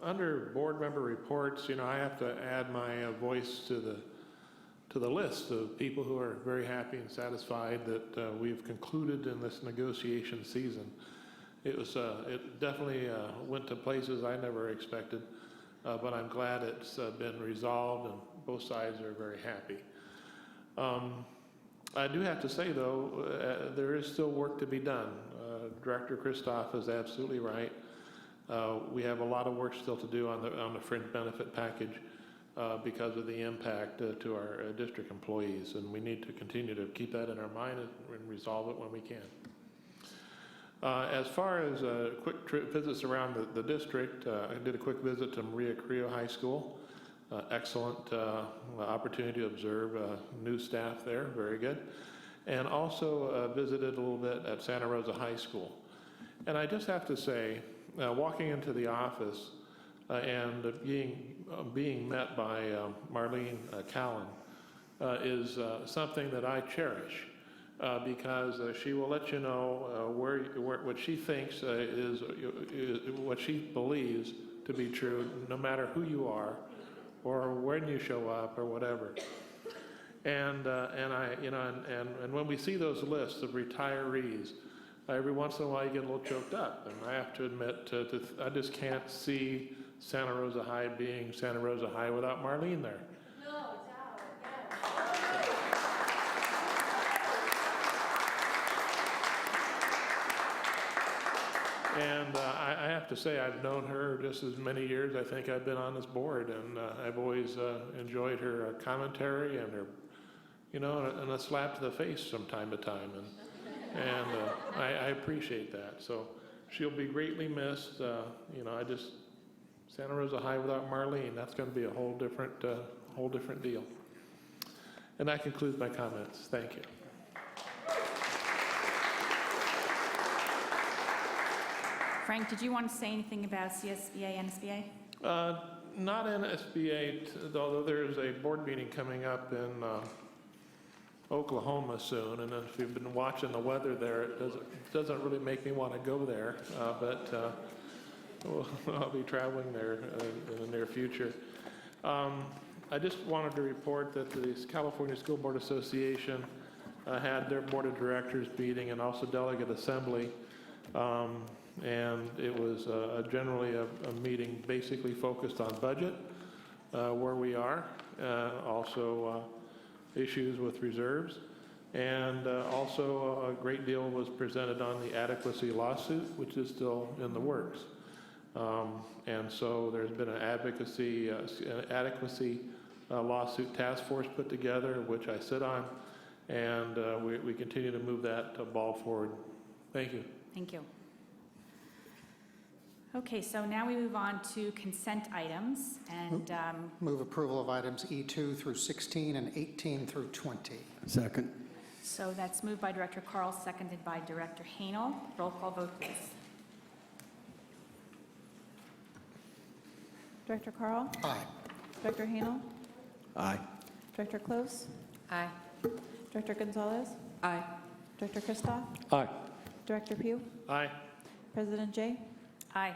Under board member reports, I have to add my voice to the list of people who are very happy and satisfied that we've concluded in this negotiation season. It definitely went to places I never expected, but I'm glad it's been resolved and both sides are very happy. I do have to say, though, there is still work to be done. Director Christoph is absolutely right. We have a lot of work still to do on the fringe benefit package because of the impact to our district employees, and we need to continue to keep that in our mind and resolve it when we can. As far as quick visits around the district, I did a quick visit to Maria Carrillo High School. Excellent opportunity to observe new staff there, very good. And also visited a little bit at Santa Rosa High School. And I just have to say, walking into the office and being met by Marlene Callan is something that I cherish. Because she will let you know what she thinks is what she believes to be true, no matter who you are, or when you show up, or whatever. And when we see those lists of retirees, every once in a while you get a little choked up. And I have to admit, I just can't see Santa Rosa High being Santa Rosa High without Marlene there. And I have to say, I've known her just as many years I think I've been on this board, and I've always enjoyed her commentary and her, and a slap to the face from time to time, and I appreciate that. So she'll be greatly missed. Santa Rosa High without Marlene, that's going to be a whole different deal. And that concludes my comments. Thank you. Frank, did you want to say anything about CSBA, NSBA? Not NSBA, although there's a board meeting coming up in Oklahoma soon, and if you've been watching the weather there, it doesn't really make me want to go there, but I'll be traveling there in the near future. I just wanted to report that the California School Board Association had their board of directors meeting and also delegate assembly. And it was generally a meeting basically focused on budget, where we are, also issues with reserves, and also a great deal was presented on the adequacy lawsuit, which is still in the works. And so there's been an adequacy lawsuit task force put together, which I sit on, and we continue to move that ball forward. Thank you. Thank you. Okay, so now we move on to consent items, and Move approval of items E2 through 16 and 18 through 20. Second. so that's moved by Director Carl, seconded by Director Hanel. Roll call vote, please. Director Carl? Aye. Director Hanel? Aye. Director Close? Aye. Director Gonzalez? Aye. Director Christoph? Aye. Director Pugh? Aye. President Jay? Aye.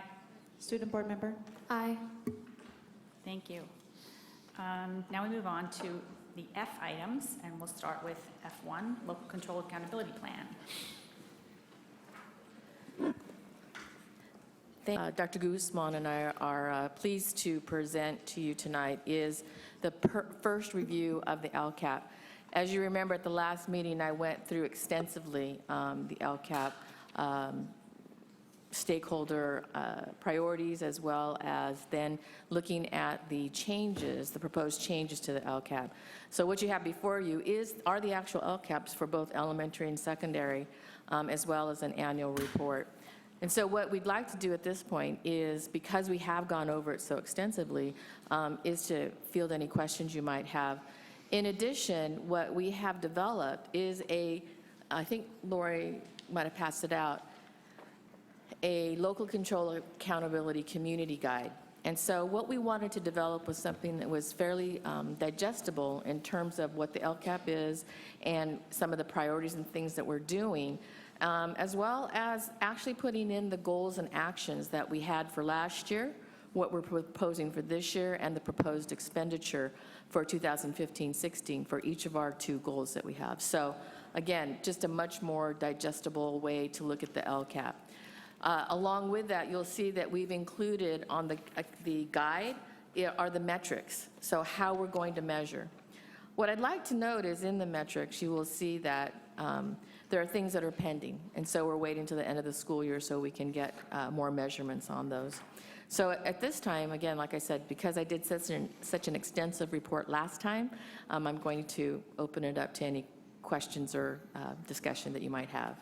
Student Board Member? Aye. Thank you. Now we move on to the F items, and we'll start with F1, Local Control Accountability Plan. Dr. Guzman and I are pleased to present to you tonight is the first review of the LCAP. As you remember, at the last meeting, I went through extensively the LCAP stakeholder priorities, as well as then looking at the changes, the proposed changes to the LCAP. So what you have before you are the actual LCAPs for both elementary and secondary, as well as an annual report. And so what we'd like to do at this point is, because we have gone over it so extensively, is to field any questions you might have. In addition, what we have developed is I think Lori might have passed it out, a local control accountability community guide. And so what we wanted to develop was something that was fairly digestible in terms of what the LCAP is and some of the priorities and things that we're doing, as well as actually putting in the goals and actions that we had for last year, what we're proposing for this year, and the proposed expenditure for 2015-16 for each of our two goals that we have. So again, just a much more digestible way to look at the LCAP. Along with that, you'll see that we've included on the guide are the metrics, so how we're going to measure. What I'd like to note is in the metrics, you will see that there are things that are pending, and so we're waiting to the end of the school year so we can get more measurements on those. So at this time, again, like I said, because I did such an extensive report last time, I'm going to open it up to any questions or discussion that you might have.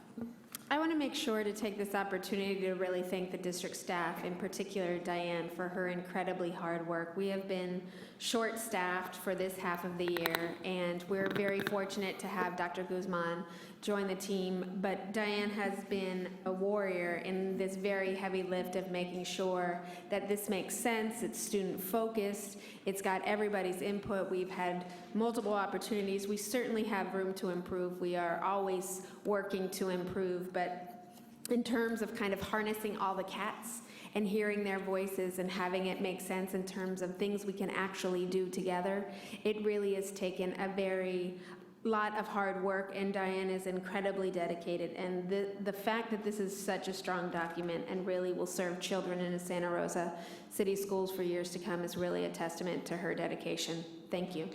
I want to make sure to take this opportunity to really thank the district staff, in particular Diane, for her incredibly hard work. We have been short-staffed for this half of the year, and we're very fortunate to have Dr. Guzman join the team, but Diane has been a warrior in this very heavy lift of making sure that this makes sense, it's student-focused, it's got everybody's input. We've had multiple opportunities. We certainly have room to improve. We are always working to improve, but in terms of kind of harnessing all the cats and hearing their voices and having it make sense in terms of things we can actually do together, it really has taken a very lot of hard work, and Diane is incredibly dedicated. And the fact that this is such a strong document and really will serve children in the Santa Rosa City Schools for years to come is really a testament to her dedication. Thank you.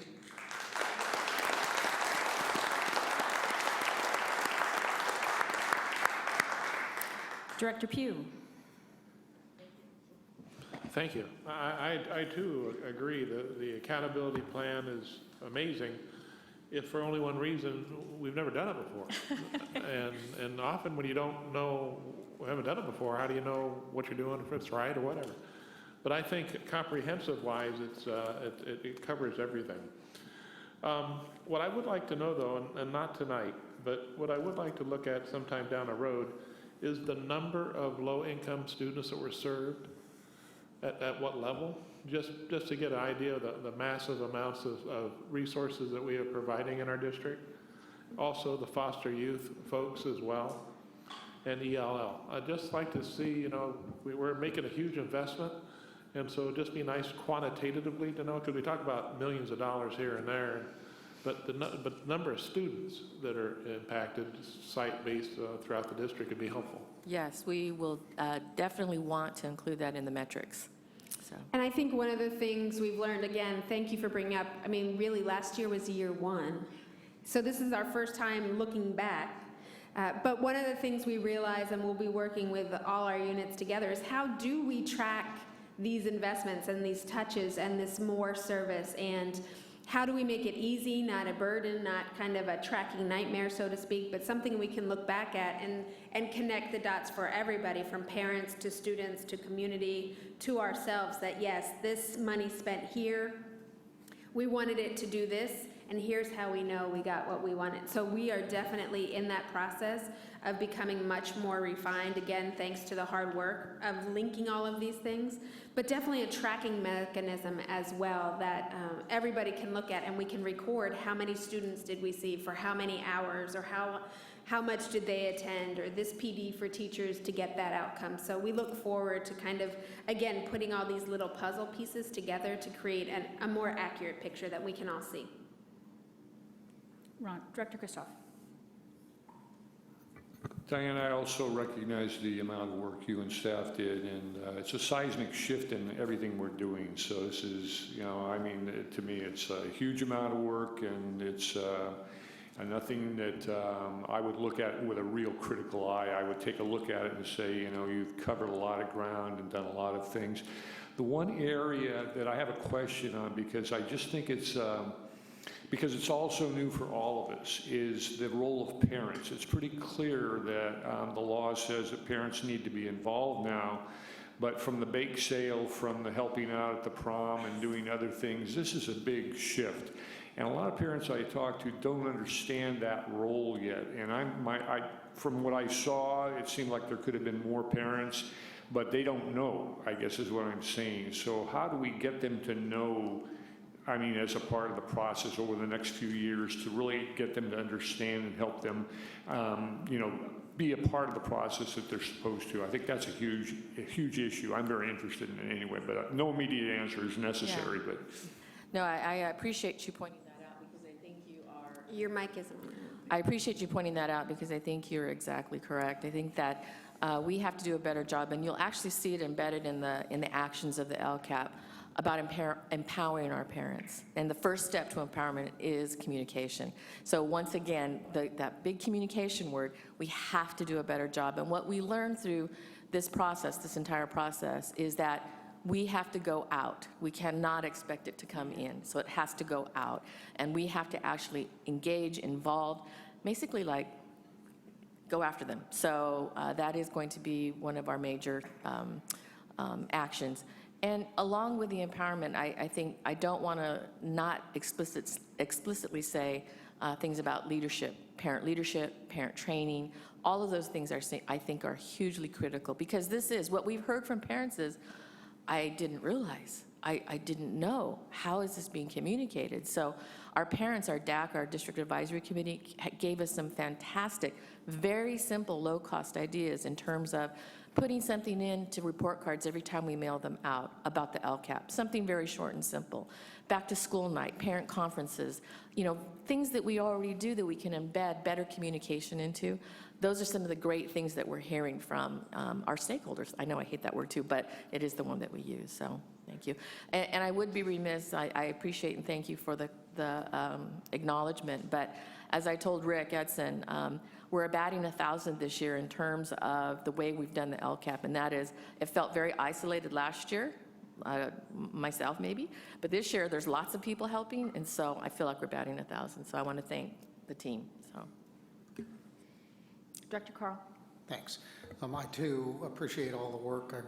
Director Pugh. Thank you. I too agree that the accountability plan is amazing, if for only one reason: we've never done it before. and often when you don't know, haven't done it before, how do you know what you're doing, if it's right or whatever? But I think comprehensive-wise, it covers everything. What I would like to know, though, and not tonight, but what I would like to look at sometime down the road, is the number of low-income students that were served at what level, just to get an idea of the massive amounts of resources that we are providing in our district. Also, the foster youth folks as well, and ELL. I'd just like to see, we're making a huge investment, and so it'd just be nice quantitatively to know, because we talk about millions of dollars here and there, but the number of students that are impacted, site-based throughout the district, would be helpful. Yes, we will definitely want to include that in the metrics. So. And I think one of the things we've learned, again, thank you for bringing up, really last year was year one. So this is our first time looking back. But one of the things we realize, and we'll be working with all our units together, is how do we track these investments and these touches and this more service, and how do we make it easy, not a burden, not kind of a tracking nightmare, so to speak, but something we can look back at and connect the dots for everybody, from parents to students to community to ourselves, that yes, this money spent here, we wanted it to do this, and here's how we know we got what we wanted. So we are definitely in that process of becoming much more refined, again, thanks to the hard work of linking all of these things, but definitely a tracking mechanism as well that everybody can look at, and we can record how many students did we see for how many hours, or how much did they attend, or this PD for teachers to get that outcome. So we look forward to kind of, again, putting all these little puzzle pieces together to create a more accurate picture that we can all see. Director Christoph. Diane, I also recognize the amount of work you and staff did, and it's a seismic shift in everything we're doing. So this is, to me, it's a huge amount of work, and it's nothing that I would look at with a real critical eye. I would take a look at it and say, you've covered a lot of ground and done a lot of things. The one area that I have a question on, because I just think it's also new for all of us, is the role of parents. It's pretty clear that the law says that parents need to be involved now, but from the bake sale, from the helping out at the prom and doing other things, this is a big shift. And a lot of parents I talk to don't understand that role yet. And from what I saw, it seemed like there could have been more parents, but they don't know, I guess is what I'm saying. So how do we get them to know, as a part of the process over the next few years, to really get them to understand and help them, be a part of the process that they're supposed to? I think that's a huge issue. I'm very interested in it anyway, but no immediate answer is necessary. Yeah. But no, I appreciate you pointing that out, because I think you are. Your mic isn't on. I appreciate you pointing that out, because I think you're exactly correct. I think that we have to do a better job, and you'll actually see it embedded in the actions of the LCAP. about empowering our parents. And the first step to empowerment is communication. So once again, that big communication word, we have to do a better job. And what we learned through this process, this entire process, is that we have to go out. We cannot expect it to come in. So it has to go out. And we have to actually engage, involve, basically like go after them. So that is going to be one of our major actions. And along with the empowerment, I think I don't want to not explicitly say things about leadership, parent training. All of those things I think are hugely critical, because this is what we've heard from parents is, I didn't realize, I didn't know, how is this being communicated? So our parents, our DAC, our District Advisory Committee, gave us some fantastic, very simple, low-cost ideas in terms of putting something into report cards every time we mail them out about the LCAP, something very short and simple. Back to school night, parent conferences, things that we already do that we can embed better communication into. Those are some of the great things that we're hearing from our stakeholders. I know I hate that word too, but it is the one that we use, so thank you. And I would be remiss, I appreciate and thank you for the acknowledgement, but as I told Rick Edson, we're batting 1,000 this year in terms of the way we've done the LCAP, and that is, it felt very isolated last year, myself maybe, but this year there's lots of people helping, and so I feel like we're batting 1,000, so I want to thank the team. So, Director Carl. Thanks. I too appreciate all the work.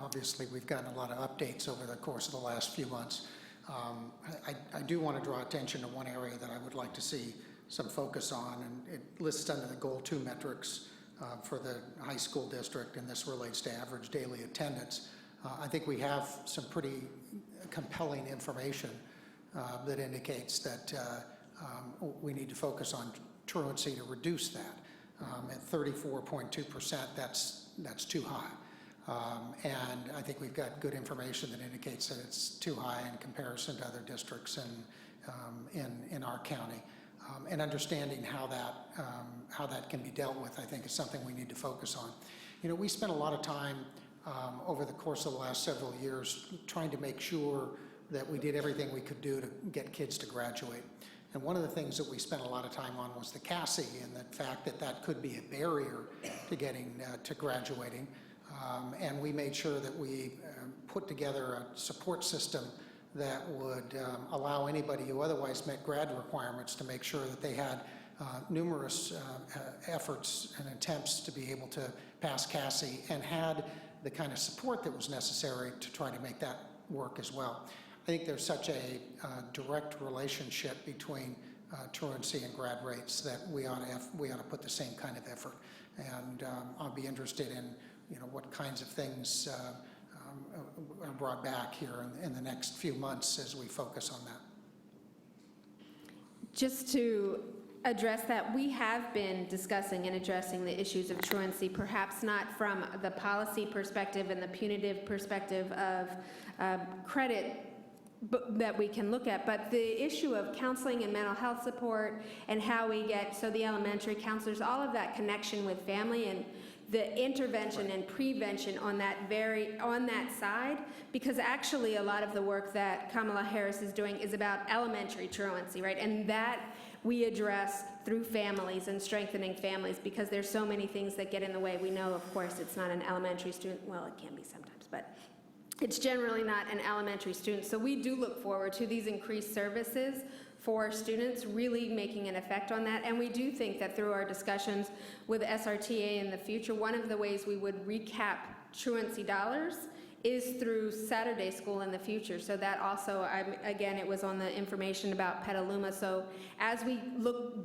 Obviously, we've gotten a lot of updates over the course of the last few months. I do want to draw attention to one area that I would like to see some focus on, and it lists under the Goal 2 metrics for the high school district, and this relates to average daily attendance. I think we have some pretty compelling information that indicates that we need to focus on truancy to reduce that. At 34.2%, that's too high. And I think we've got good information that indicates that it's too high in comparison to other districts in our county. And understanding how that can be dealt with, I think, is something we need to focus on. We spent a lot of time over the course of the last several years trying to make sure that we did everything we could do to get kids to graduate. And one of the things that we spent a lot of time on was the CASI, and the fact that that could be a barrier to getting to graduating. And we made sure that we put together a support system that would allow anybody who otherwise met grad requirements to make sure that they had numerous efforts and attempts to be able to pass CASI, and had the kind of support that was necessary to try to make that work as well. I think there's such a direct relationship between truancy and grad rates that we ought to put the same kind of effort. And I'll be interested in what kinds of things are brought back here in the next few months as we focus on that. Just to address that, we have been discussing and addressing the issues of truancy, perhaps not from the policy perspective and the punitive perspective of credit that we can look at, but the issue of counseling and mental health support and how we get, so the elementary counselors, all of that connection with family and the intervention and prevention on that side, because actually a lot of the work that Kamala Harris is doing is about elementary truancy, right? And that we address through families and strengthening families, because there's so many things that get in the way. We know, of course, it's not an elementary student, well, it can be sometimes, but it's generally not an elementary student. So we do look forward to these increased services for students really making an effect on that. And we do think that through our discussions with SRTA in the future, one of the ways we would recap truancy dollars is through Saturday school in the future. So that also, again, it was on the information about Petaluma. So as we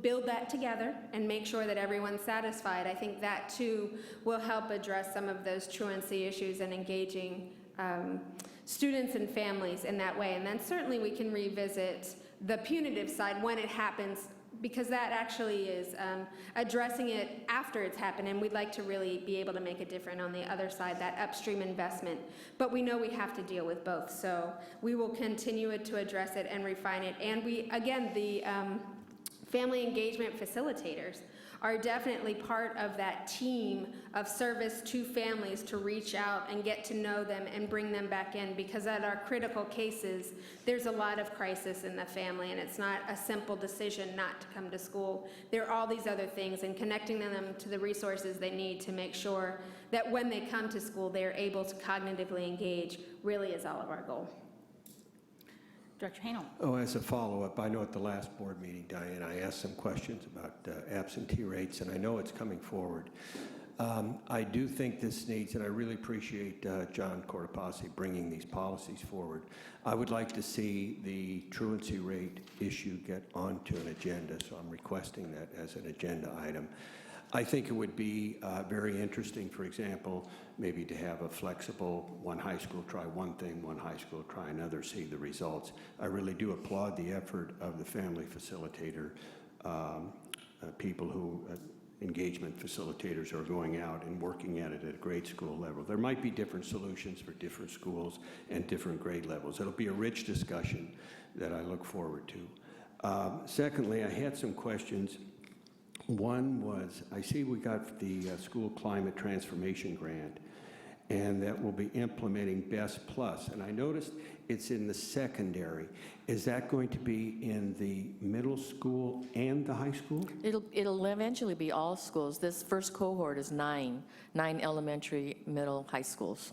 build that together and make sure that everyone's satisfied, I think that too will help address some of those truancy issues and engaging students and families in that way. And then certainly we can revisit the punitive side when it happens, because that actually is addressing it after it's happened, and we'd like to really be able to make a difference on the other side, that upstream investment. But we know we have to deal with both, so we will continue to address it and refine it. And we, again, the family engagement facilitators are definitely part of that team of service to families to reach out and get to know them and bring them back in, because at our critical cases, there's a lot of crisis in the family, and it's not a simple decision not to come to school. There are all these other things, and connecting them to the resources they need to make sure that when they come to school, they're able to cognitively engage really is all of our goal. Director Hanel. Oh, as a follow-up, I know at the last board meeting, Diane, I asked some questions about absentee rates, and I know it's coming forward. I do think this needs, and I really appreciate John Cortopassi bringing these policies forward. I would like to see the truancy rate issue get onto an agenda, so I'm requesting that as an agenda item. I think it would be very interesting, for example, maybe to have a flexible one high school try one thing, one high school try another, see the results. I really do applaud the effort of the family facilitator, people who, engagement facilitators who are going out and working at it at a grade school level. There might be different solutions for different schools and different grade levels. It'll be a rich discussion that I look forward to. Secondly, I had some questions. One was, I see we got the School Climate Transformation Grant, and that will be implementing Best Plus. And I noticed it's in the secondary. Is that going to be in the middle school and the high school? It'll eventually be all schools. This first cohort is nine elementary, middle, high schools.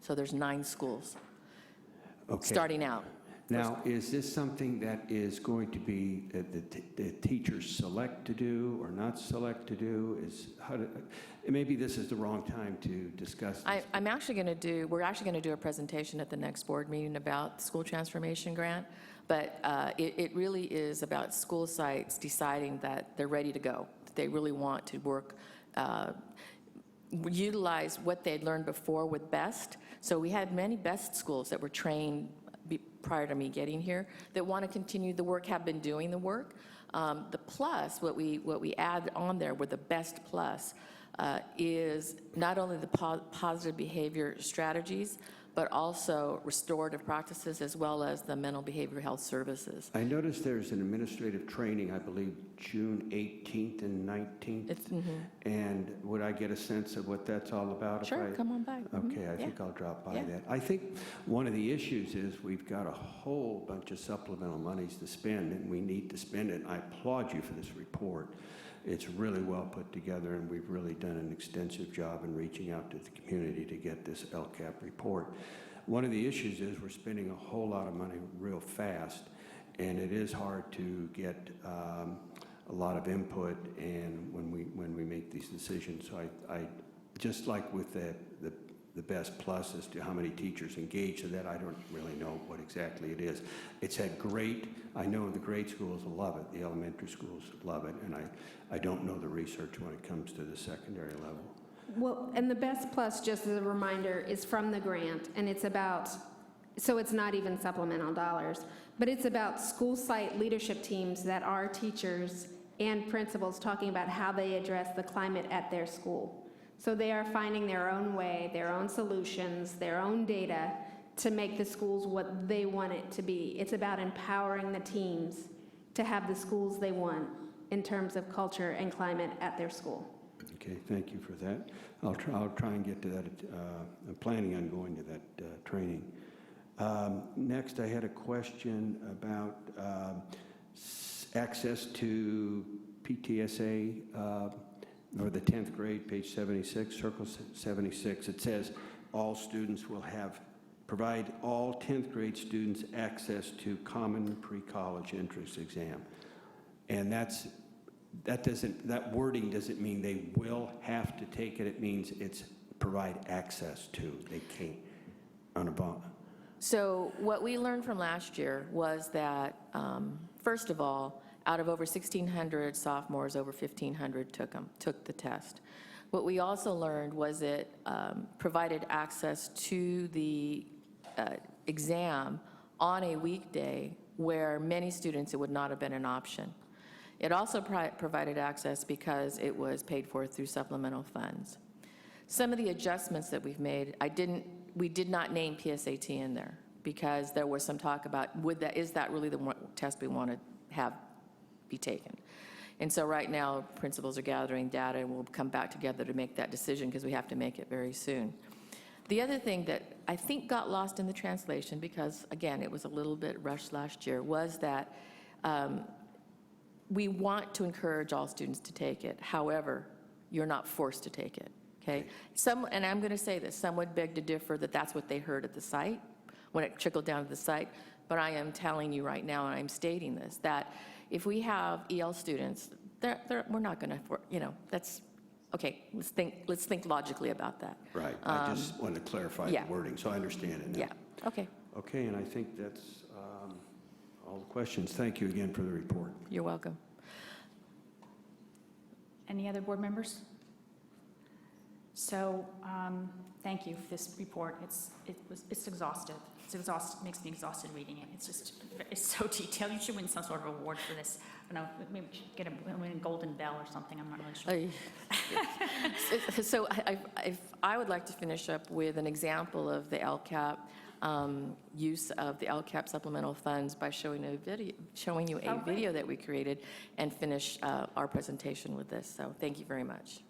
So there's 9 schools starting out. Now, is this something that is going to be the teachers select to do or not select to do? Maybe this is the wrong time to discuss this. We're actually going to do a presentation at the next board meeting about the school transformation grant, but it really is about school sites deciding that they're ready to go, that they really want to work, utilize what they'd learned before with BEST. So we had many BEST schools that were trained prior to me getting here that want to continue the work, have been doing the work. The plus, what we add on there with the Best Plus is not only the positive behavior strategies, but also restorative practices as well as the mental behavioral health services. I noticed there's an administrative training, I believe, June 18th and 19th. And would I get a sense of what that's all about? Sure, come on by. Okay, I think I'll drop by that. I think one of the issues is we've got a whole bunch of supplemental monies to spend, and we need to spend it. I applaud you for this report. It's really well put together, and we've really done an extensive job in reaching out to the community to get this LCAP report. One of the issues is we're spending a whole lot of money real fast, and it is hard to get a lot of input and when we make these decisions. So I just like with the Best Plus as to how many teachers engage in that, I don't really know what exactly it is. It's had great, I know the grade schools love it, the elementary schools love it, and I don't know the research when it comes to the secondary level. Well, and the Best Plus, just as a reminder, is from the grant, and it's about, so it's not even supplemental dollars, but it's about school site leadership teams that are teachers and principals talking about how they address the climate at their school. So they are finding their own way, their own solutions, their own data to make the schools what they want it to be. It's about empowering the teams to have the schools they want in terms of culture and climate at their school. Okay, thank you for that. I'll try and get to that. I'm planning on going to that training. Next, I had a question about access to PTSA or the 10th grade, page 76, circle 76. It says all students will provide all 10th grade students access to common pre-college entrance exam. And that wording doesn't mean they will have to take it. It means it's provide access to. They can't on a bond. So what we learned from last year was that, first of all, out of over 1,600 sophomores, over 1,500 took the test. What we also learned was it provided access to the exam on a weekday where many students it would not have been an option. It also provided access because it was paid for through supplemental funds. Some of the adjustments that we've made, we did not name PSAT in there because there was some talk about is that really the test we want to have be taken. And so right now, principals are gathering data, and we'll come back together to make that decision because we have to make it very soon. The other thing that I think got lost in the translation, because again, it was a little bit rushed last year, was that we want to encourage all students to take it. However, you're not forced to take it, okay? And I'm going to say this, some would beg to differ that that's what they heard at the site, when it trickled down to the site, but I am telling you right now, and I'm stating this, that if we have EL students, we're not going to, that's, okay, let's think logically about that. Right, I just want to clarify the wording, so I understand it now. Yeah, okay. Okay, and I think that's all the questions. Thank you again for the report. You're welcome. Any other board members? So, thank you for this report. It's exhaustive. Makes me exhausted reading it. It's so detailed. You should win some sort of award for this. I don't know, maybe we should win a golden bell or something. I'm not really sure. So if I would like to finish up with an example of the LCAP use of the LCAP supplemental funds by showing you a video that we created, and finish our presentation with this. So thank you very much.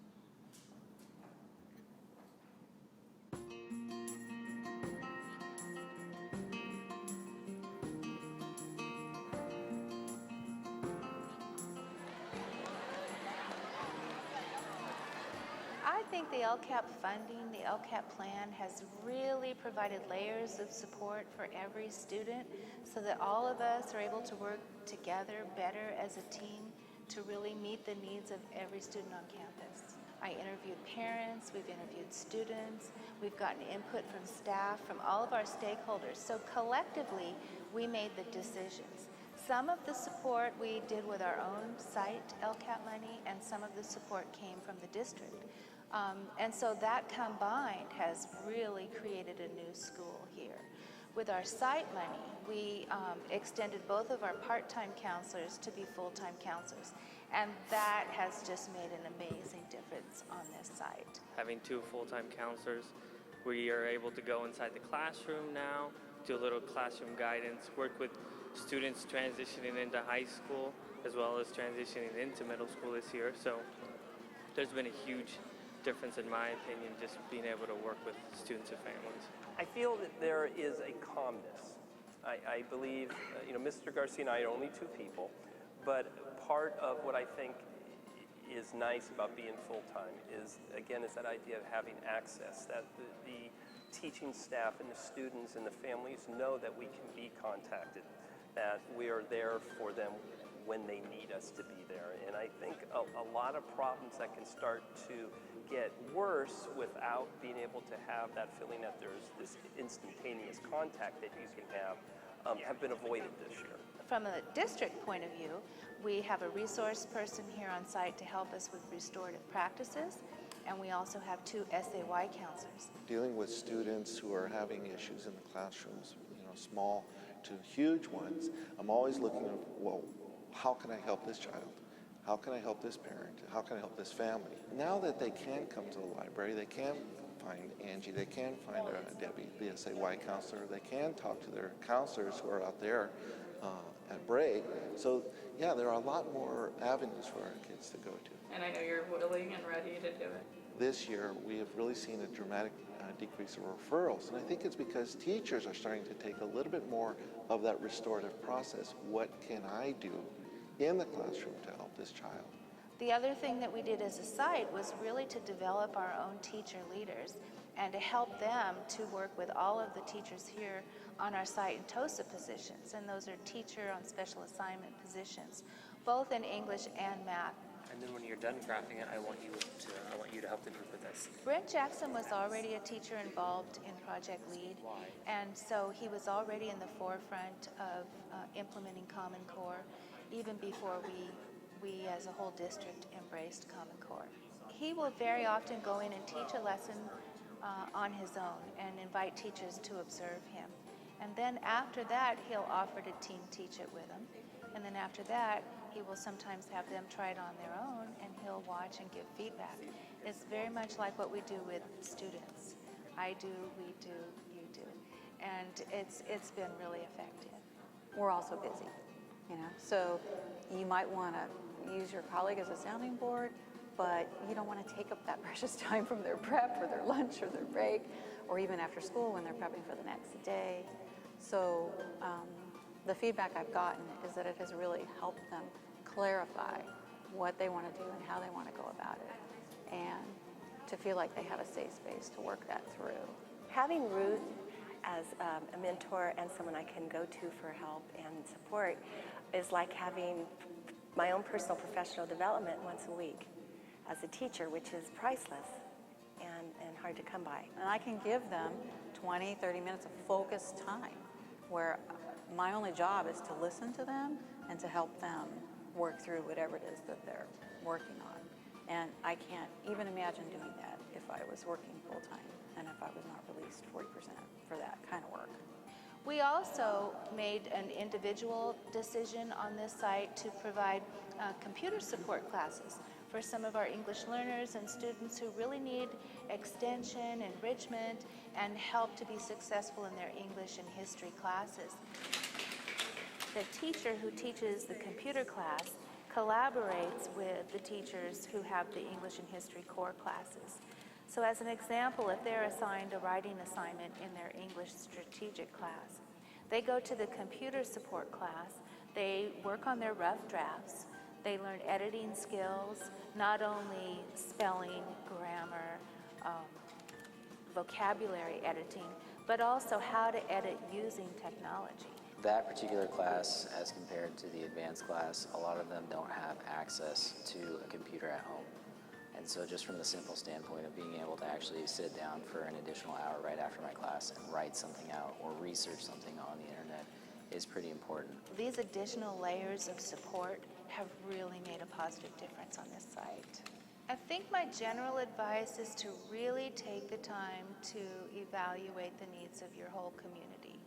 I think the LCAP funding, the LCAP plan has really provided layers of support for every student so that all of us are able to work together better as a team to really meet the needs of every student on campus. I interviewed parents, we've interviewed students, we've gotten input from staff, from all of our stakeholders. So collectively, we made the decisions. Some of the support we did with our own site LCAP money, and some of the support came from the district. And so that combined has really created a new school here. With our site money, we extended both of our part-time counselors to be full-time counselors. And that has just made an amazing difference on this site. Having 2 full-time counselors, we are able to go inside the classroom now, do a little classroom guidance, work with students transitioning into high school, as well as transitioning into middle school this year. So there's been a huge difference, in my opinion, just being able to work with students and families. I feel that there is a calmness. I believe, Mr. Garcia and I are only 2 people, but part of what I think is nice about being full-time is that idea of having access, that the teaching staff and the students and the families know that we can be contacted, that we are there for them when they need us to be there. And I think a lot of problems that can start to get worse without being able to have that feeling that there's this instantaneous contact that you can have been avoided this year. From a district point of view, we have a resource person here on site to help us with restorative practices, and we also have 2 SAY counselors. Dealing with students who are having issues in the classrooms, small to huge ones, I'm always looking at, well, how can I help this child? How can I help this parent? How can I help this family? Now that they can come to the library, they can find Angie, they can find Debbie, the SAY counselor, they can talk to their counselors who are out there at break. So yeah, there are a lot more avenues for our kids to go to. And I know you're willing and ready to do it. This year, we have really seen a dramatic decrease of referrals, and I think it's because teachers are starting to take a little bit more of that restorative process. What can I do in the classroom to help this child? The other thing that we did as a site was really to develop our own teacher leaders and to help them to work with all of the teachers here on our site in TOSA positions, and those are teacher on special assignment positions, both in English and math. And then when you're done crafting it, I want you to help the group with this. Brent Jackson was already a teacher involved in Project LEAD, and so he was already in the forefront of implementing Common Core, even before we as a whole district embraced Common Core. He will very often go in and teach a lesson on his own and invite teachers to observe him. And then after that, he'll offer to team teach it with them. And then after that, he will sometimes have them try it on their own, and he'll watch and give feedback. It's very much like what we do with students. I do, we do, you do. And it's been really effective. We're also busy, so you might want to, use your colleague as a sounding board, but you don't want to take up that precious time from their prep or their lunch or their break, or even after school when they're prepping for the next day. So the feedback I've gotten is that it has really helped them clarify what they want to do and how they want to go about it, and to feel like they have a safe space to work that through. Having Ruth as a mentor and someone I can go to for help and support is like having my own personal professional development once a week as a teacher, which is priceless and hard to come by. And I can give them 20, 30 minutes of focused time where my only job is to listen to them and to help them work through whatever it is that they're working on. And I can't even imagine doing that if I was working full-time and if I was not released 40% for that kind of work. We also made an individual decision on this site to provide computer support classes for some of our English learners and students who really need extension, enrichment, and help to be successful in their English and history classes. The teacher who teaches the computer class collaborates with the teachers who have the English and history core classes. So as an example, if they're assigned a writing assignment in their English strategic class, they go to the computer support class, they work on their rough drafts, they learn editing skills, not only spelling, grammar, vocabulary editing, but also how to edit using technology. That particular class, as compared to the advanced class, a lot of them don't have access to a computer at home. And so just from the simple standpoint of being able to actually sit down for an additional hour right after my class and write something out or research something on the internet is pretty important. These additional layers of support have really made a positive difference on this site. I think my general advice is to really take the time to evaluate the needs of your whole community,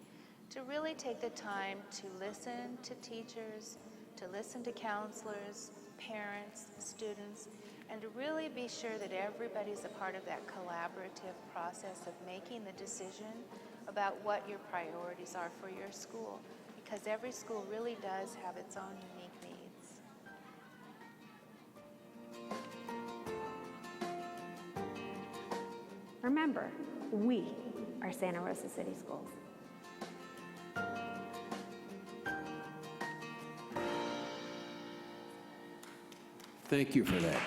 to really take the time to listen to teachers, to listen to counselors, parents, students, and to really be sure that everybody's a part of that collaborative process of making the decision about what your priorities are for your school, because every school really does have its own unique needs. Remember, we are Santa Rosa City Schools. Thank you for that.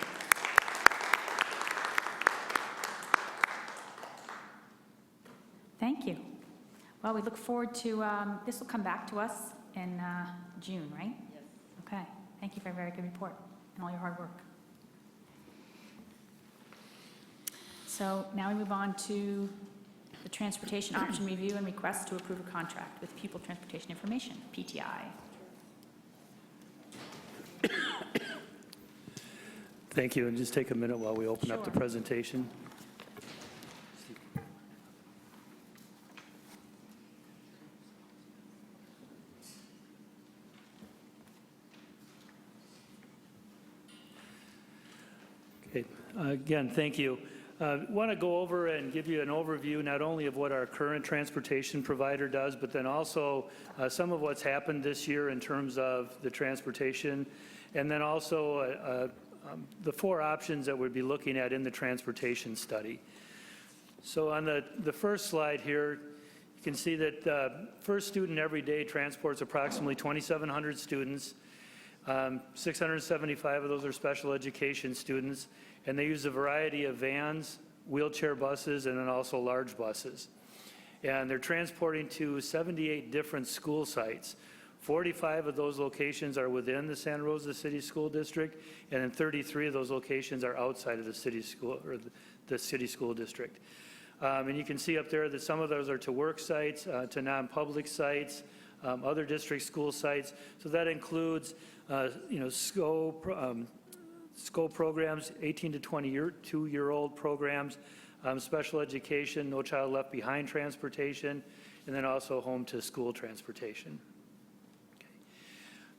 Thank you. Well, we look forward to, this will come back to us in June, right? Yes. Okay. Thank you for a very good report and all your hard work. So now we move on to the Transportation Option Review and Request to approve a contract with Pupil Transportation Information, PTI. Thank you, and just take a minute while we open up the presentation. Okay, again, thank you. Want to go over and give you an overview not only of what our current transportation provider does, but then also some of what's happened this year in terms of the transportation, and then also the 4 options that we'll be looking at in the transportation study. So on the first slide here, you can see that First Student every day transports approximately 2,700 students. 675 of those are special education students, and they use a variety of vans, wheelchair buses, and then also large buses. And they're transporting to 78 different school sites. 45 of those locations are within the Santa Rosa City School District, and then 33 of those locations are outside of the city school or the city school district. And you can see up there that some of those are to work sites, to non-public sites, other district school sites. So that includes, SCO programs, 18 to 22-year-old programs, special education, No Child Left Behind transportation, and then also home to school transportation.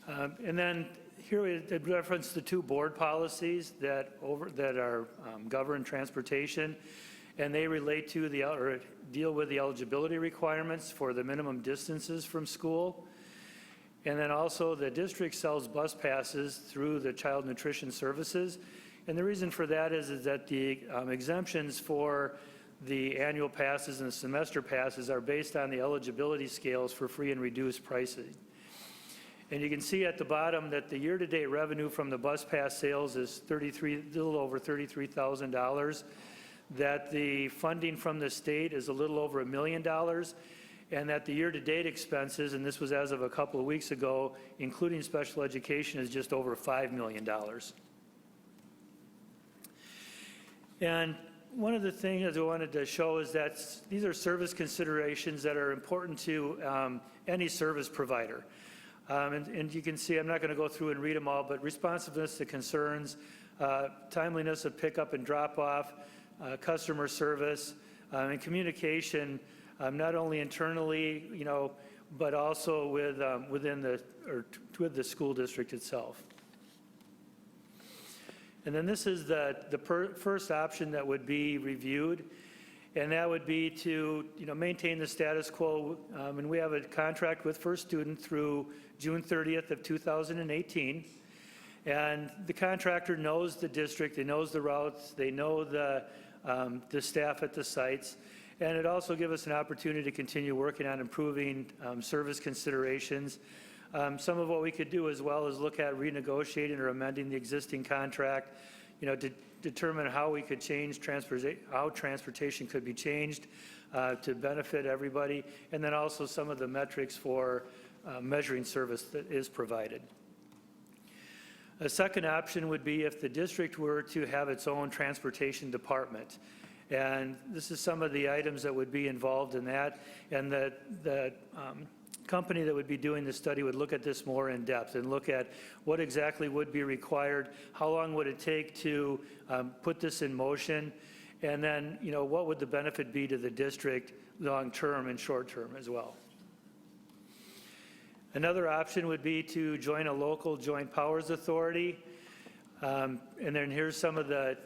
And then here we reference the 2 board policies that are govern transportation, and they relate to or deal with the eligibility requirements for the minimum distances from school. And then also the district sells bus passes through the Child Nutrition Services. And the reason for that is that the exemptions for the annual passes and semester passes are based on the eligibility scales for free and reduced pricing. And you can see at the bottom that the year-to-date revenue from the bus pass sales is a little over $33,000, that the funding from the state is a little over $1 million, and that the year-to-date expenses, and this was as of a couple of weeks ago, including special education, is just over $5 million. And one of the things I wanted to show is that these are service considerations that are important to any service provider. And you can see, I'm not going to go through and read them all, but responsiveness to concerns, timeliness of pickup and drop-off, customer service, and communication, not only internally, but also with with the school district itself. And then this is the first option that would be reviewed, and that would be to maintain the status quo. And we have a contract with First Student through June 30th of 2018. And the contractor knows the district, they knows the routes, they know the staff at the sites. And it also gives us an opportunity to continue working on improving service considerations. Some of what we could do as well is look at renegotiating or amending the existing contract, to determine how we could change how transportation could be changed to benefit everybody, and then also some of the metrics for measuring service that is provided. A second option would be if the district were to have its own transportation department. And this is some of the items that would be involved in that, and the company that would be doing the study would look at this more in depth and look at what exactly would be required, how long would it take to put this in motion, and then what would the benefit be to the district long-term and short-term as well. Another option would be to join a local joint powers authority, and then here's some of the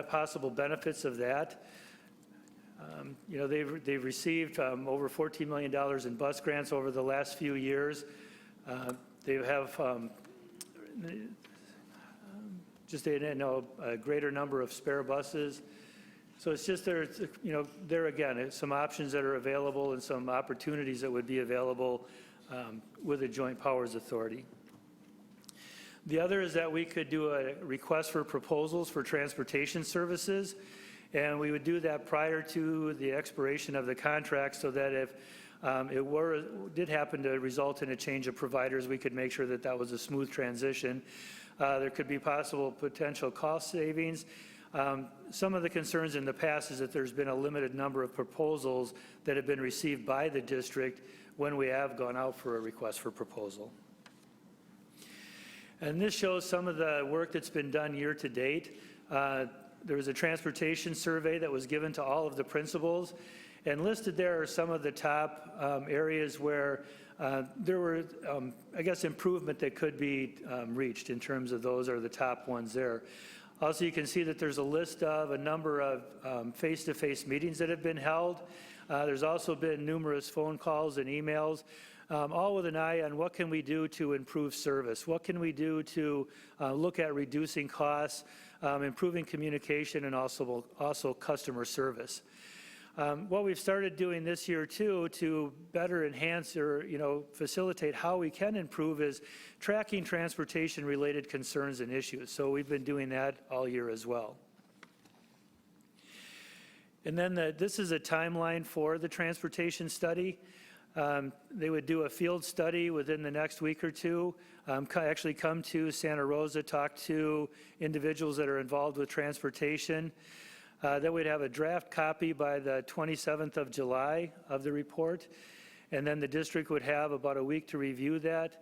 possible benefits of that. They've received over $14 million in bus grants over the last few years. They have just a greater number of spare buses. So it's just there again, some options that are available and some opportunities that would be available with a joint powers authority. The other is that we could do a request for proposals for transportation services. And we would do that prior to the expiration of the contract, so that if it did happen to result in a change of providers, we could make sure that that was a smooth transition. There could be possible potential cost savings. Some of the concerns in the past is that there's been a limited number of proposals that have been received by the district when we have gone out for a request for proposal. And this shows some of the work that's been done year to date. There was a transportation survey that was given to all of the principals, and listed there are some of the top areas where there were, improvement that could be reached. In terms of those are the top ones there. Also, you can see that there's a list of a number of face-to-face meetings that have been held. There's also been numerous phone calls and emails, all with an eye on what can we do to improve service, what can we do to look at reducing costs, improving communication, and also customer service. What we've started doing this year too to better enhance or facilitate how we can improve is tracking transportation related concerns and issues. So we've been doing that all year as well. And then this is a timeline for the transportation study. They would do a field study within the next week or two, actually come to Santa Rosa, talk to individuals that are involved with transportation. Then we'd have a draft copy by the 27th of July of the report, and then the district would have about a week to review that.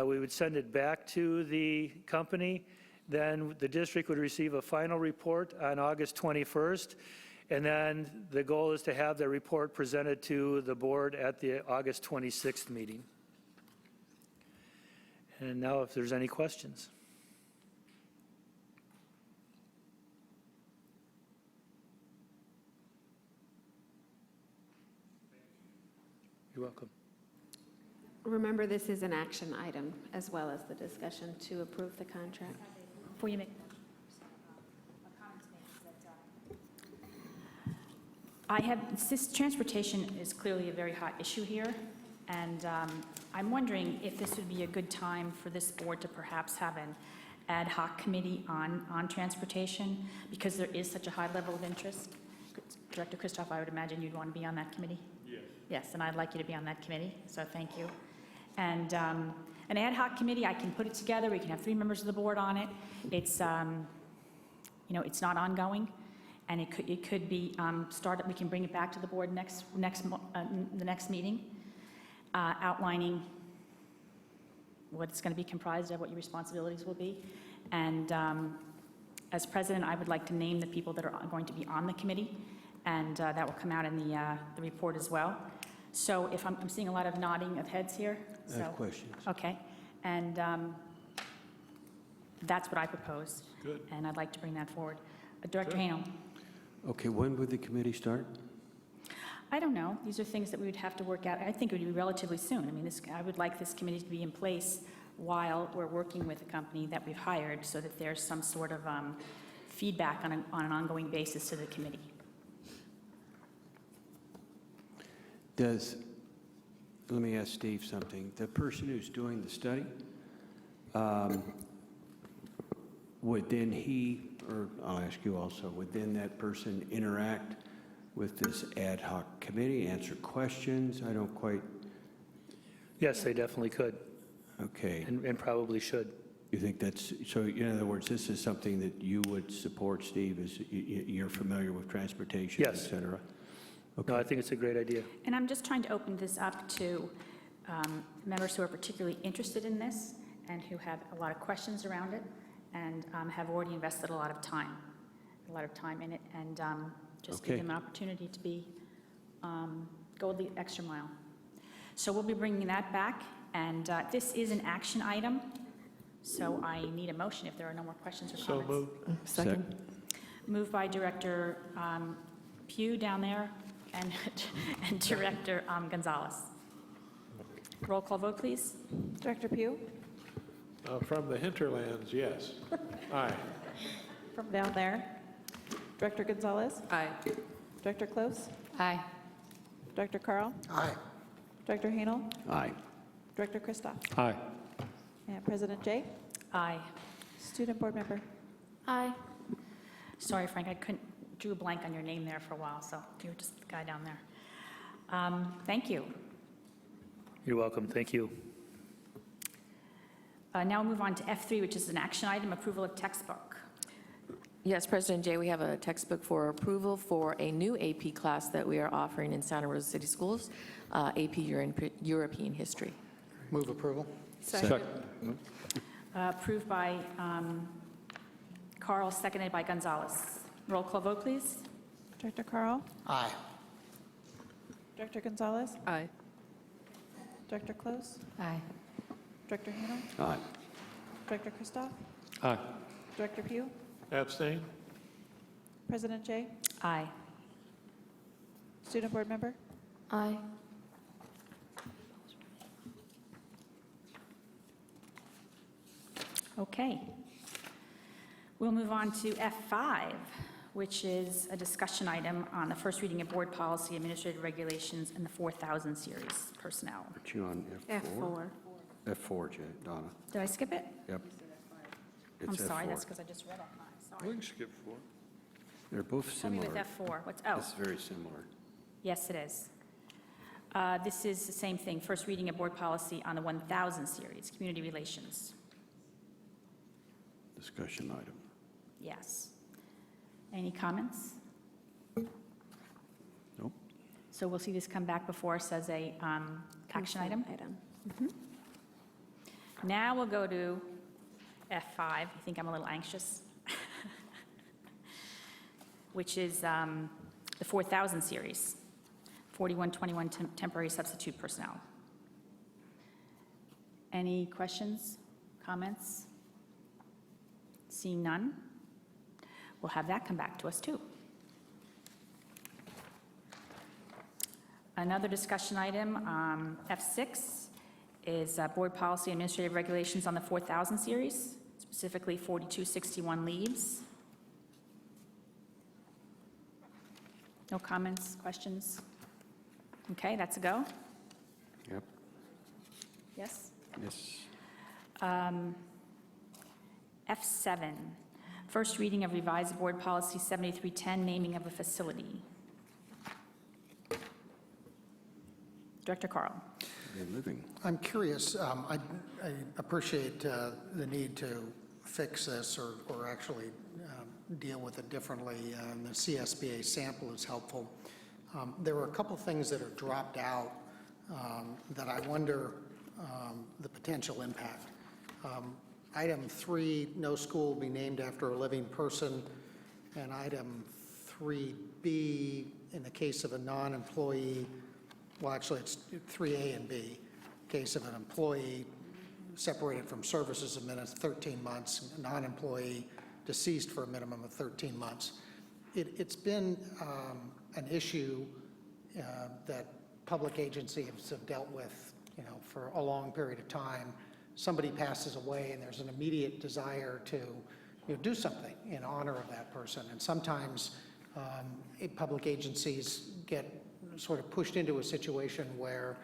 We would send it back to the company. Then the district would receive a final report on August 21st. And then the goal is to have the report presented to the board at the August 26th meeting. And now if there's any questions. You're welcome. Remember, this is an action item as well as the discussion to approve the contract. Before you make, transportation is clearly a very hot issue here, and I'm wondering if this would be a good time for this board to perhaps have an ad hoc committee on transportation, because there is such a high level of interest. Director Christoph, I would imagine you'd want to be on that committee? Yes. Yes, and I'd like you to be on that committee, so thank you. And an ad hoc committee, I can put it together, we can have 3 members of the board on it. It's, it's not ongoing, and it could be started, we can bring it back to the board the next meeting, outlining what it's going to be comprised of, what your responsibilities will be. And as president, I would like to name the people that are going to be on the committee, and that will come out in the report as well. So if I'm seeing a lot of nodding of heads here. I have questions. Okay, and that's what I proposed. Good. And I'd like to bring that forward. Director Hanel. Okay, when would the committee start? I don't know. These are things that we would have to work out. I think it would be relatively soon. I mean, I would like this committee to be in place while we're working with the company that we've hired, so that there's some sort of feedback on an ongoing basis to the committee. Let me ask Steve something. The person who's doing the study, would then or I'll ask you also, would then that person interact with this ad hoc committee, answer questions? I don't quite... Yes, they definitely could. Okay. And probably should. You think that's, so in other words, this is something that you would support, Steve, is you're familiar with transportation, Yes. et cetera? No, I think it's a great idea. And I'm just trying to open this up to members who are particularly interested in this and who have a lot of questions around it and have already invested a lot of time in it, and just give Okay. them an opportunity to be, go the extra mile. So we'll be bringing that back, and this is an action item, so I need a motion if there are no more questions or So comments. moved. Second. Moved by Director Pugh down there and, and Director Gonzalez. Roll call vote, please. Director Pugh? From the hinterlands, yes. Aye. From down there? Director Gonzalez? Aye. Director Close? Aye. Director Carl? Aye. Director Hanel? Aye. Director Christoph? Aye. And President Jay? Aye. Student Board Member? Aye. Sorry, Frank, I drew a blank on your name there for a while, so you were just the guy down there. Thank you. You're welcome. Thank you. Now we'll move on to F3, which is an action item, approval of textbook. Yes, President Jay, we have a textbook for approval for a new AP class that we are offering in Santa Rosa City Schools, AP European History. Move approval. Second. Approved by Carl, seconded by Gonzalez. Roll call vote, please. Director Carl? Aye. Director Gonzalez? Aye. Director Close? Aye. Director Hanel? Aye. Director Christoph? Aye. Director Pugh? Abstain? President Jay? Aye. Student Board Member? Aye. Okay. We'll move on to F5, which is a discussion item on the first reading of board policy, administrative regulations, and the 4000 series personnel. Aren't you on F4. F4, Jay, Donna. Did I skip it? Yep. I'm It's sorry, F4. that's because I just read off mine. We Sorry. can skip 4. They're both Tell me similar. with F4. What's, oh, It's very similar. yes, it is. This is the same thing, first reading of board policy on the 1000 series, community relations. Discussion item. Yes. Any comments? Nope. So we'll see this come back before us as a action item. Now we'll go to F5. I think I'm a little anxious. Which is the 4000 series, 4121 temporary substitute personnel. Any questions, comments? Seeing none, we'll have that come back to us too. Another discussion item, F6, is Board Policy Administrative Regulations on the 4000 series, specifically 4261 leaves. No comments, questions? Okay, that's a go. Yep. Yes? Yes. F7, first reading of revised Board Policy 7310, naming of a facility. Director Carl. Living. I'm curious, I appreciate the need to fix this or actually deal with it differently. The CSBA sample is helpful. There were a couple things that are dropped out that I wonder the potential impact. Item 3, no school will be named after a living person, and item 3B, in the case of a non-employee, well, actually, it's 3A and B. Case of an employee separated from services a minimum of 13 months, non-employee deceased for a minimum of 13 months. It's been an issue that public agencies have dealt with, for a long period of time. Somebody passes away, and there's an immediate desire to do something in honor of that person. And sometimes public agencies get sort of pushed into a situation where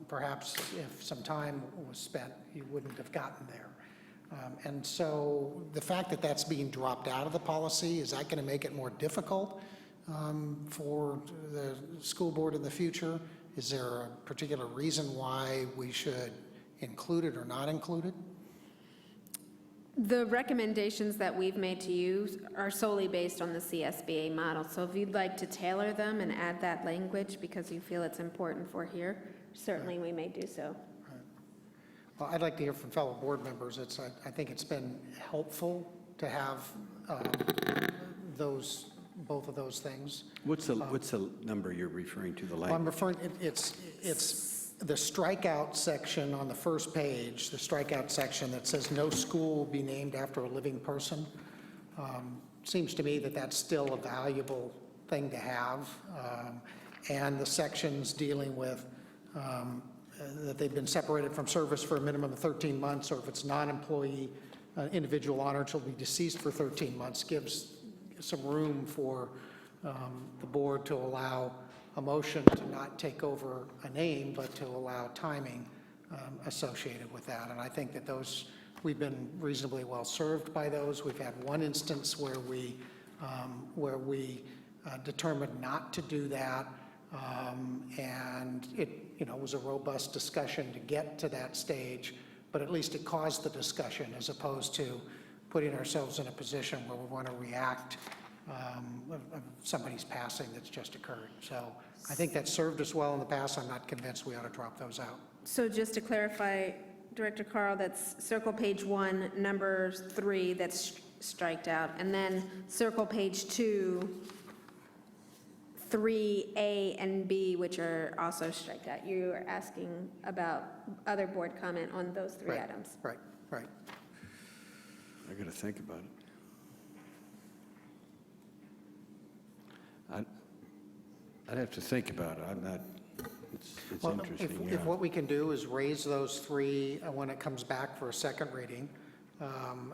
perhaps if some time was spent, you wouldn't have gotten there. And so the fact that that's being dropped out of the policy, is that going to make it more difficult for the school board in the future? Is there a particular reason why we should include it or not include it? The recommendations that we've made to you are solely based on the CSBA model. So if you'd like to tailor them and add that language because you feel it's important for here, certainly we may do so. Well, I'd like to hear from fellow board members. I think it's been helpful to have both of those things. What's the number you're referring to, the Well, I'm language? referring, it's the strikeout section on the first page, the strikeout section that says no school will be named after a living person. Seems to me that that's still a valuable thing to have. And the sections dealing with that they've been separated from service for a minimum of 13 months, or if it's non-employee, individual honored shall be deceased for 13 months, gives some room for the board to allow a motion to not take over a name, but to allow timing associated with that. And I think that those, we've been reasonably well served by those. We've had one instance where we determined not to do that, and it was a robust discussion to get to that stage, but at least it caused the discussion as opposed to putting ourselves in a position where we want to react of somebody's passing that's just occurred. So I think that served us well in the past. I'm not convinced we ought to drop those out. So just to clarify, Director Carl, that's circle page 1, number 3, that's striked out, and then circle page 2, 3A and B, which are also striked out. You are asking about other board comment on those 3 items. Right. I got to think about it. I'd have to think about it. I'm not, it's Well, interesting. if what we can do is raise those 3 when it comes back for a second reading,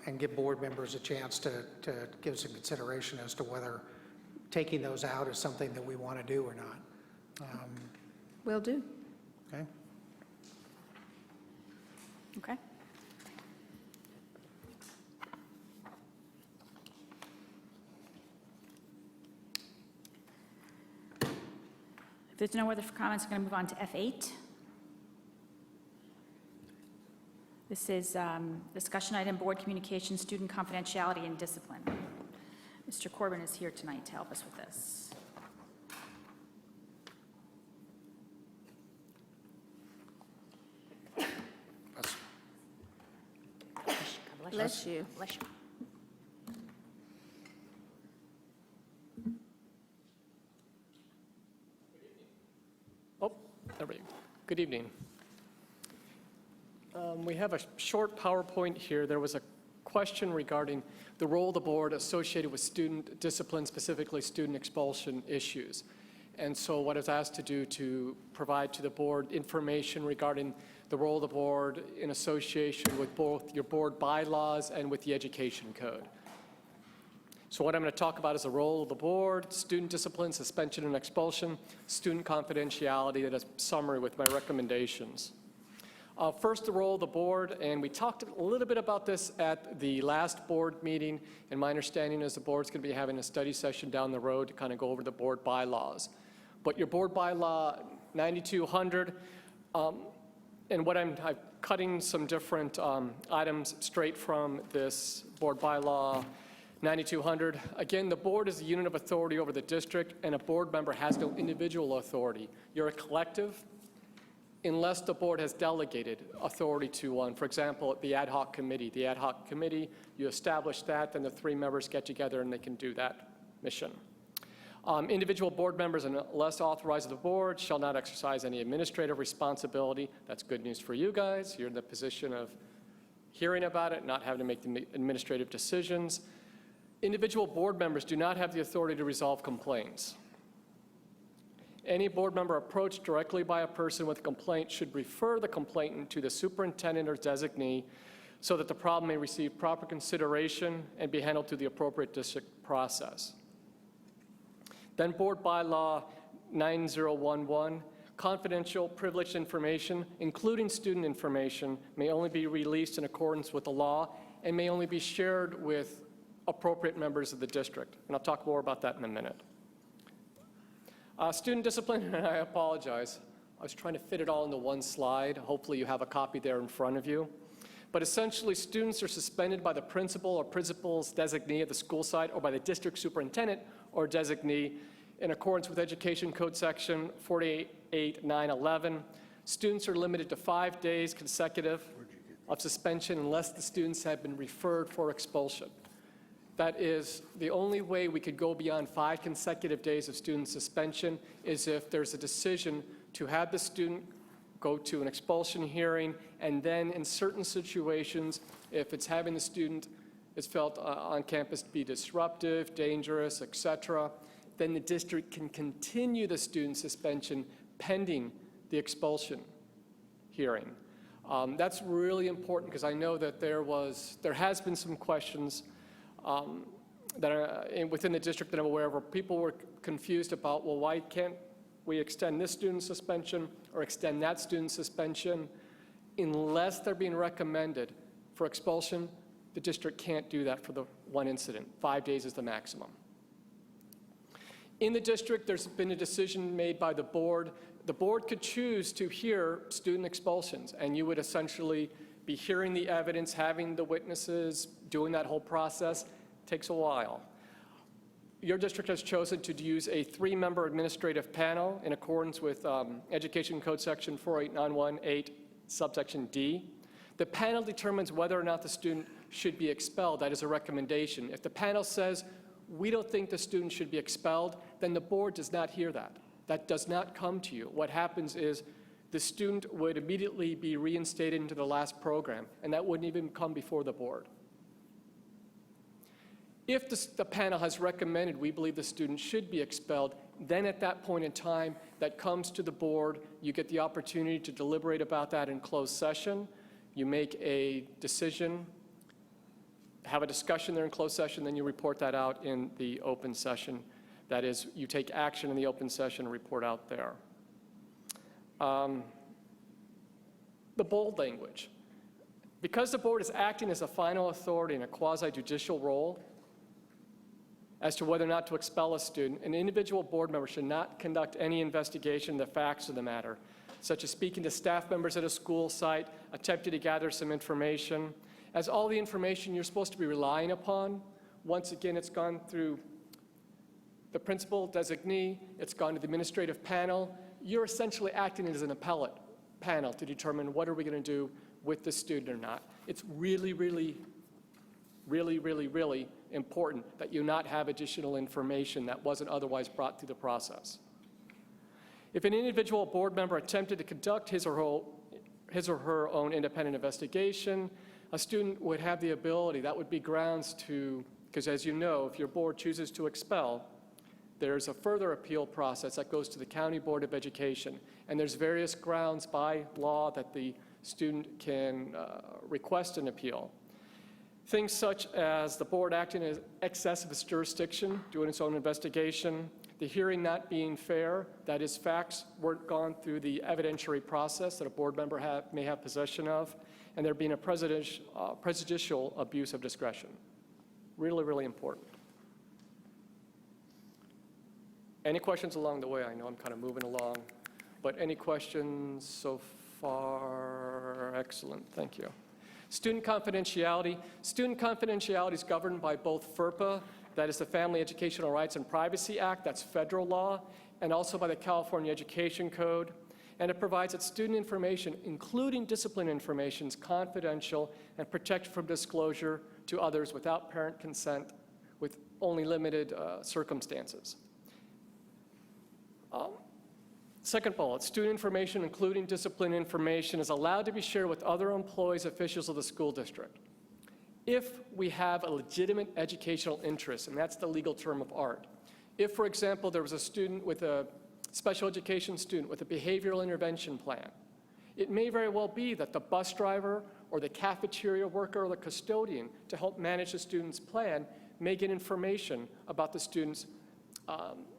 and give board members a chance to give some consideration as to whether taking those out is something that we want to do or not. Will do. Okay. Okay. If there's no other comments, I'm going to move on to F8. This is discussion item, board communication, student confidentiality and discipline. Mr. Corbin is here tonight to help us with this. Bless you. Bless you. Oh, there we go. Good evening. We have a short PowerPoint here. There was a question regarding the role of the board associated with student discipline, specifically student expulsion issues. And so what I was asked to do to provide to the board information regarding the role of the board in association with both your board bylaws and with the education code. So what I'm going to talk about is the role of the board, student discipline, suspension and expulsion, student confidentiality, and a summary with my recommendations. First, the role of the board, and we talked a little bit about this at the last board meeting, and my understanding is the board's going to be having a study session down the road to kind of go over the board bylaws. But your board bylaw 9200, and what I'm cutting some different items straight from this board bylaw 9200. Again, the board is a unit of authority over the district, and a board member has no individual authority. You're a collective unless the board has delegated authority to one. For example, the ad hoc committee. The ad hoc committee, you establish that, then the 3 members get together and they can do that mission. Individual board members, unless authorized by the board, shall not exercise any administrative responsibility. That's good news for you guys. You're in the position of hearing about it, not having to make the administrative decisions. Individual board members do not have the authority to resolve complaints. Any board member approached directly by a person with a complaint should refer the complainant to the superintendent or designee so that the problem may receive proper consideration and be handled through the appropriate district process. Then board bylaw 9011, confidential privileged information, including student information, may only be released in accordance with the law and may only be shared with appropriate members of the district. And I'll talk more about that in a minute. Student discipline, and I apologize. I was trying to fit it all into one slide. Hopefully you have a copy there in front of you. But essentially, students are suspended by the principal or principal's designee at the school site or by the district superintendent or designee in accordance with Education Code Section 48911. Students are limited to 5 days consecutive of suspension unless the students have been referred for expulsion. That is, the only way we could go beyond 5 consecutive days of student suspension is if there's a decision to have the student go to an expulsion hearing, and then in certain situations, if it's having the student is felt on campus to be disruptive, dangerous, etc., then the district can continue the student suspension pending the expulsion hearing. That's really important because I know that there has been some questions that are within the district that I'm aware of where people were confused about, well, why can't we extend this student suspension or extend that student suspension? Unless they're being recommended for expulsion, the district can't do that for the one incident. 5 days is the maximum. In the district, there's been a decision made by the board. The board could choose to hear student expulsions, and you would essentially be hearing the evidence, having the witnesses, doing that whole process. It takes a while. Your district has chosen to use a 3-member administrative panel in accordance with Education Code Section 48918, subsection D. The panel determines whether or not the student should be expelled. That is a recommendation. If the panel says, we don't think the student should be expelled, then the board does not hear that. That does not come to you. What happens is the student would immediately be reinstated into the last program, and that wouldn't even come before the board. If the panel has recommended we believe the student should be expelled, then at that point in time, that comes to the board. You get the opportunity to deliberate about that in closed session. You make a decision, have a discussion there in closed session, then you report that out in the open session. That is, you take action in the open session and report out there. The bold language. Because the board is acting as a final authority in a quasi-judicial role as to whether or not to expel a student, an individual board member should not conduct any investigation of the facts of the matter, such as speaking to staff members at a school site, attempting to gather some information, as all the information you're supposed to be relying upon, once again, it's gone through the principal designee, it's gone to the administrative panel. You're essentially acting as an appellate panel to determine what are we going to do with the student or not. It's really, really, really, really, really important that you not have additional information that wasn't otherwise brought through the process. If an individual board member attempted to conduct his or her own independent investigation, a student would have the ability, that would be grounds to, because as you know, if your board chooses to expel, there's a further appeal process that goes to the County Board of Education. And there's various grounds by law that the student can request an appeal. Things such as the board acting in excess of its jurisdiction, doing its own investigation, the hearing not being fair, that is, facts weren't gone through the evidentiary process that a board member may have possession of, and there being a prejudicial abuse of discretion. Really, really important. Any questions along the way? I know I'm kind of moving along, but any questions so far? Excellent, thank you. Student confidentiality. Student confidentiality is governed by both FERPA, that is the Family Educational Rights and Privacy Act, that's federal law, and also by the California Education Code. And it provides that student information, including discipline information, is confidential and protected from disclosure to others without parent consent, with only limited circumstances. Second bullet, student information, including discipline information, is allowed to be shared with other employees, officials of the school district. If we have a legitimate educational interest, and that's the legal term of art. If, for example, there was a student with a special education student with a behavioral intervention plan, it may very well be that the bus driver or the cafeteria worker or the custodian to help manage the student's plan may get information about the student's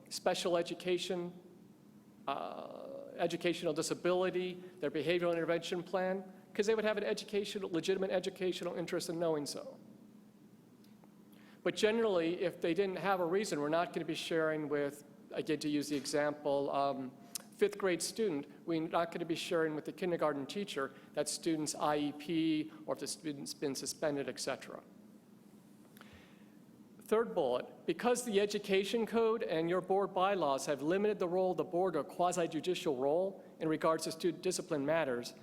special education, educational disability, their behavioral intervention plan, because they would have an legitimate educational interest in knowing so. But generally, if they didn't have a reason, we're not going to be sharing with, again, to use the example, fifth grade student, we're not going to be sharing with the kindergarten teacher that student's IEP or if the student's been suspended, et cetera. Third bullet, because the education code and your board bylaws have limited the role of the board to a quasi-judicial role in regards to student discipline matters,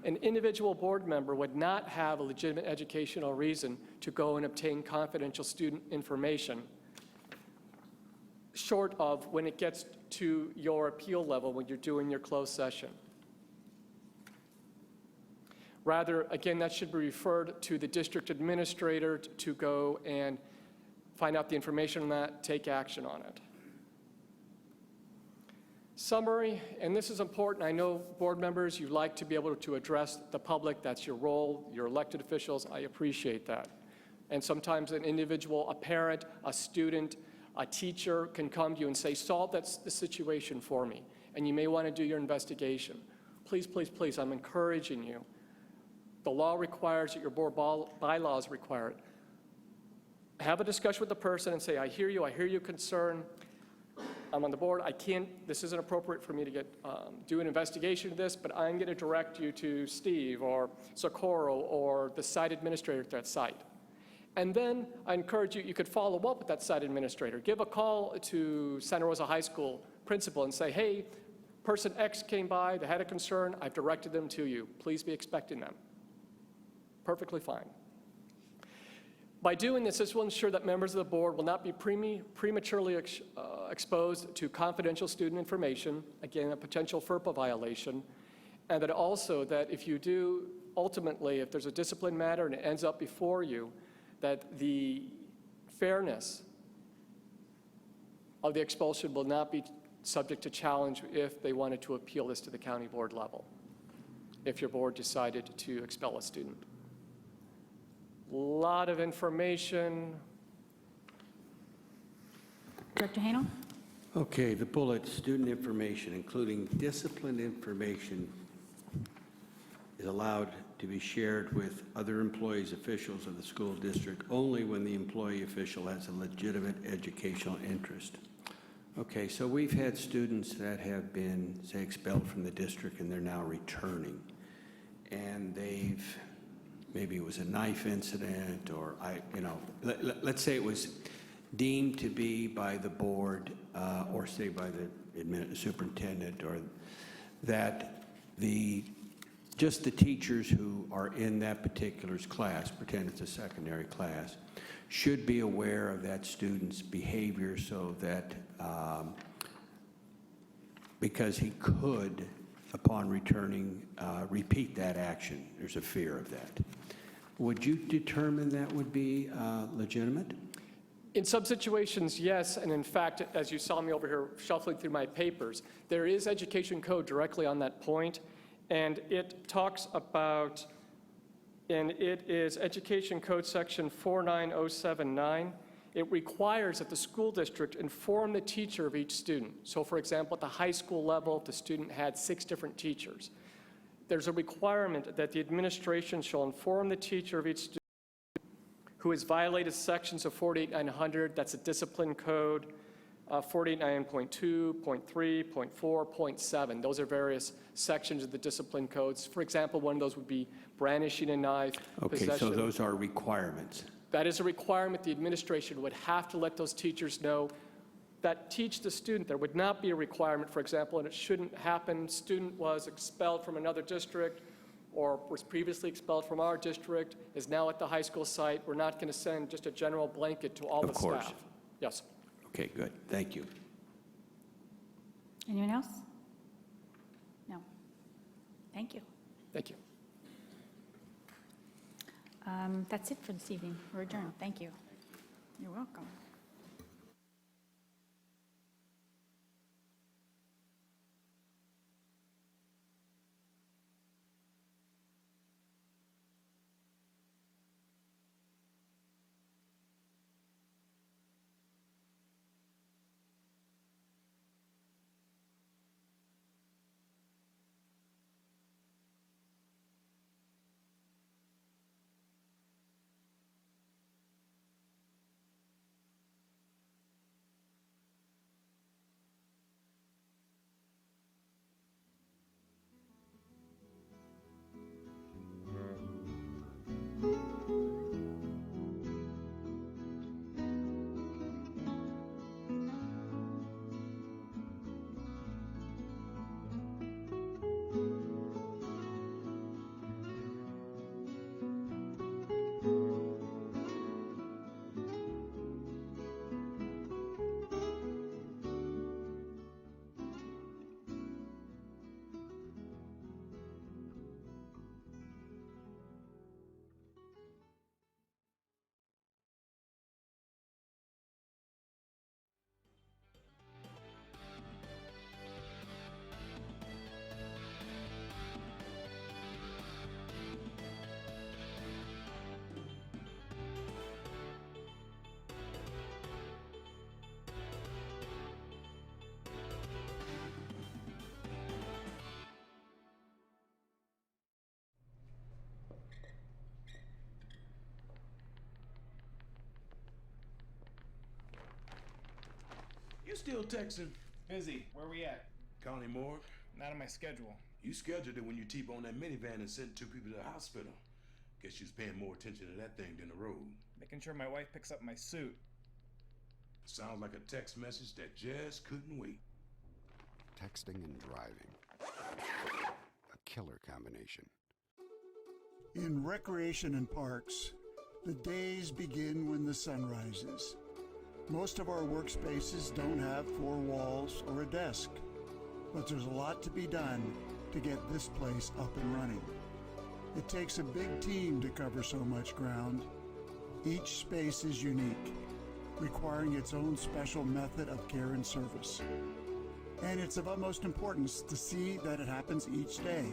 an individual board member would not have a legitimate educational reason to go and obtain confidential student information, short of when it gets to your appeal level when you're doing your closed session. Rather, again, that should be referred to the district administrator to go and find out the information on that, take action on it. Summary, and this is important. I know board members, you like to be able to address the public. That's your role, your elected officials. I appreciate that. And sometimes an individual, a parent, a student, a teacher can come to you and say, solve the situation for me. And you may want to do your investigation. Please, please, please, I'm encouraging you. The law requires it, your board bylaws require it. Have a discussion with the person and say, I hear your concern. I'm on the board, this isn't appropriate for me to do an investigation of this, but I'm going to direct you to Steve or Socorro or the site administrator at that site. And then I encourage you, you could follow up with that site administrator. Give a call to Santa Rosa High School principal and say, hey, person X came by, they had a concern, I've directed them to you. Please be expecting them. Perfectly fine. By doing this, this will ensure that members of the board will not be prematurely exposed to confidential student information, again, a potential FERPA violation, and that also that if you do, ultimately, if there's a discipline matter and it ends up before you, that the fairness of the expulsion will not be subject to challenge if they wanted to appeal this to the county board level, if your board decided to expel a student. A lot of information. Director Hanel? Okay, the bullet, student information, including discipline information, is allowed to be shared with other employees, officials of the school district only when the employee official has a legitimate educational interest. Okay, so we've had students that have been, say, expelled from the district and they're now returning. And maybe it was a knife incident or, let's say it was deemed to be by the board or say by the superintendent, or that just the teachers who are in that particular class, pretend it's a secondary class, should be aware of that student's behavior so that, because he could, upon returning, repeat that action. There's a fear of that. Would you determine that would be legitimate? In some situations, yes, and in fact, as you saw me over here shuffling through my papers, there is education code directly on that point, and it talks about, and it is Education Code Section 49079. It requires that the school district inform the teacher of each student. So for example, at the high school level, if the student had 6 different teachers, there's a requirement that the administration shall inform the teacher of each student who has violated sections of 48900, that's a discipline code, 489.2, .3, .4, .7. Those are various sections of the discipline codes. For example, one of those would be brandishing a knife, Okay, possession. so those are requirements. That is a requirement. The administration would have to let those teachers know that teach the student. There would not be a requirement, for example, and it shouldn't happen. Student was expelled from another district or was previously expelled from our district, is now at the high school site. We're not going to send just a general blanket to all Of the course. staff. Yes. Okay, good. Thank you. Anyone else? No. Thank you. Thank you. That's it for this evening. We're adjourned. Thank you. You're welcome. You still texting? Busy. Where we at? County morgue? Not on my schedule. You scheduled it when you T-boned that minivan and sent 2 people to the hospital. Guess you was paying more attention to that thing than the road. Making sure my wife picks up my suit. Sounds like a text message that just couldn't wait. Texting and driving. A killer combination. In recreation and parks, the days begin when the sun rises. Most of our workspaces don't have 4 walls or a desk, but there's a lot to be done to get this place up and running. It takes a big team to cover so much ground. Each space is unique, requiring its own special method of care and service. And it's of utmost importance to see that it happens each day,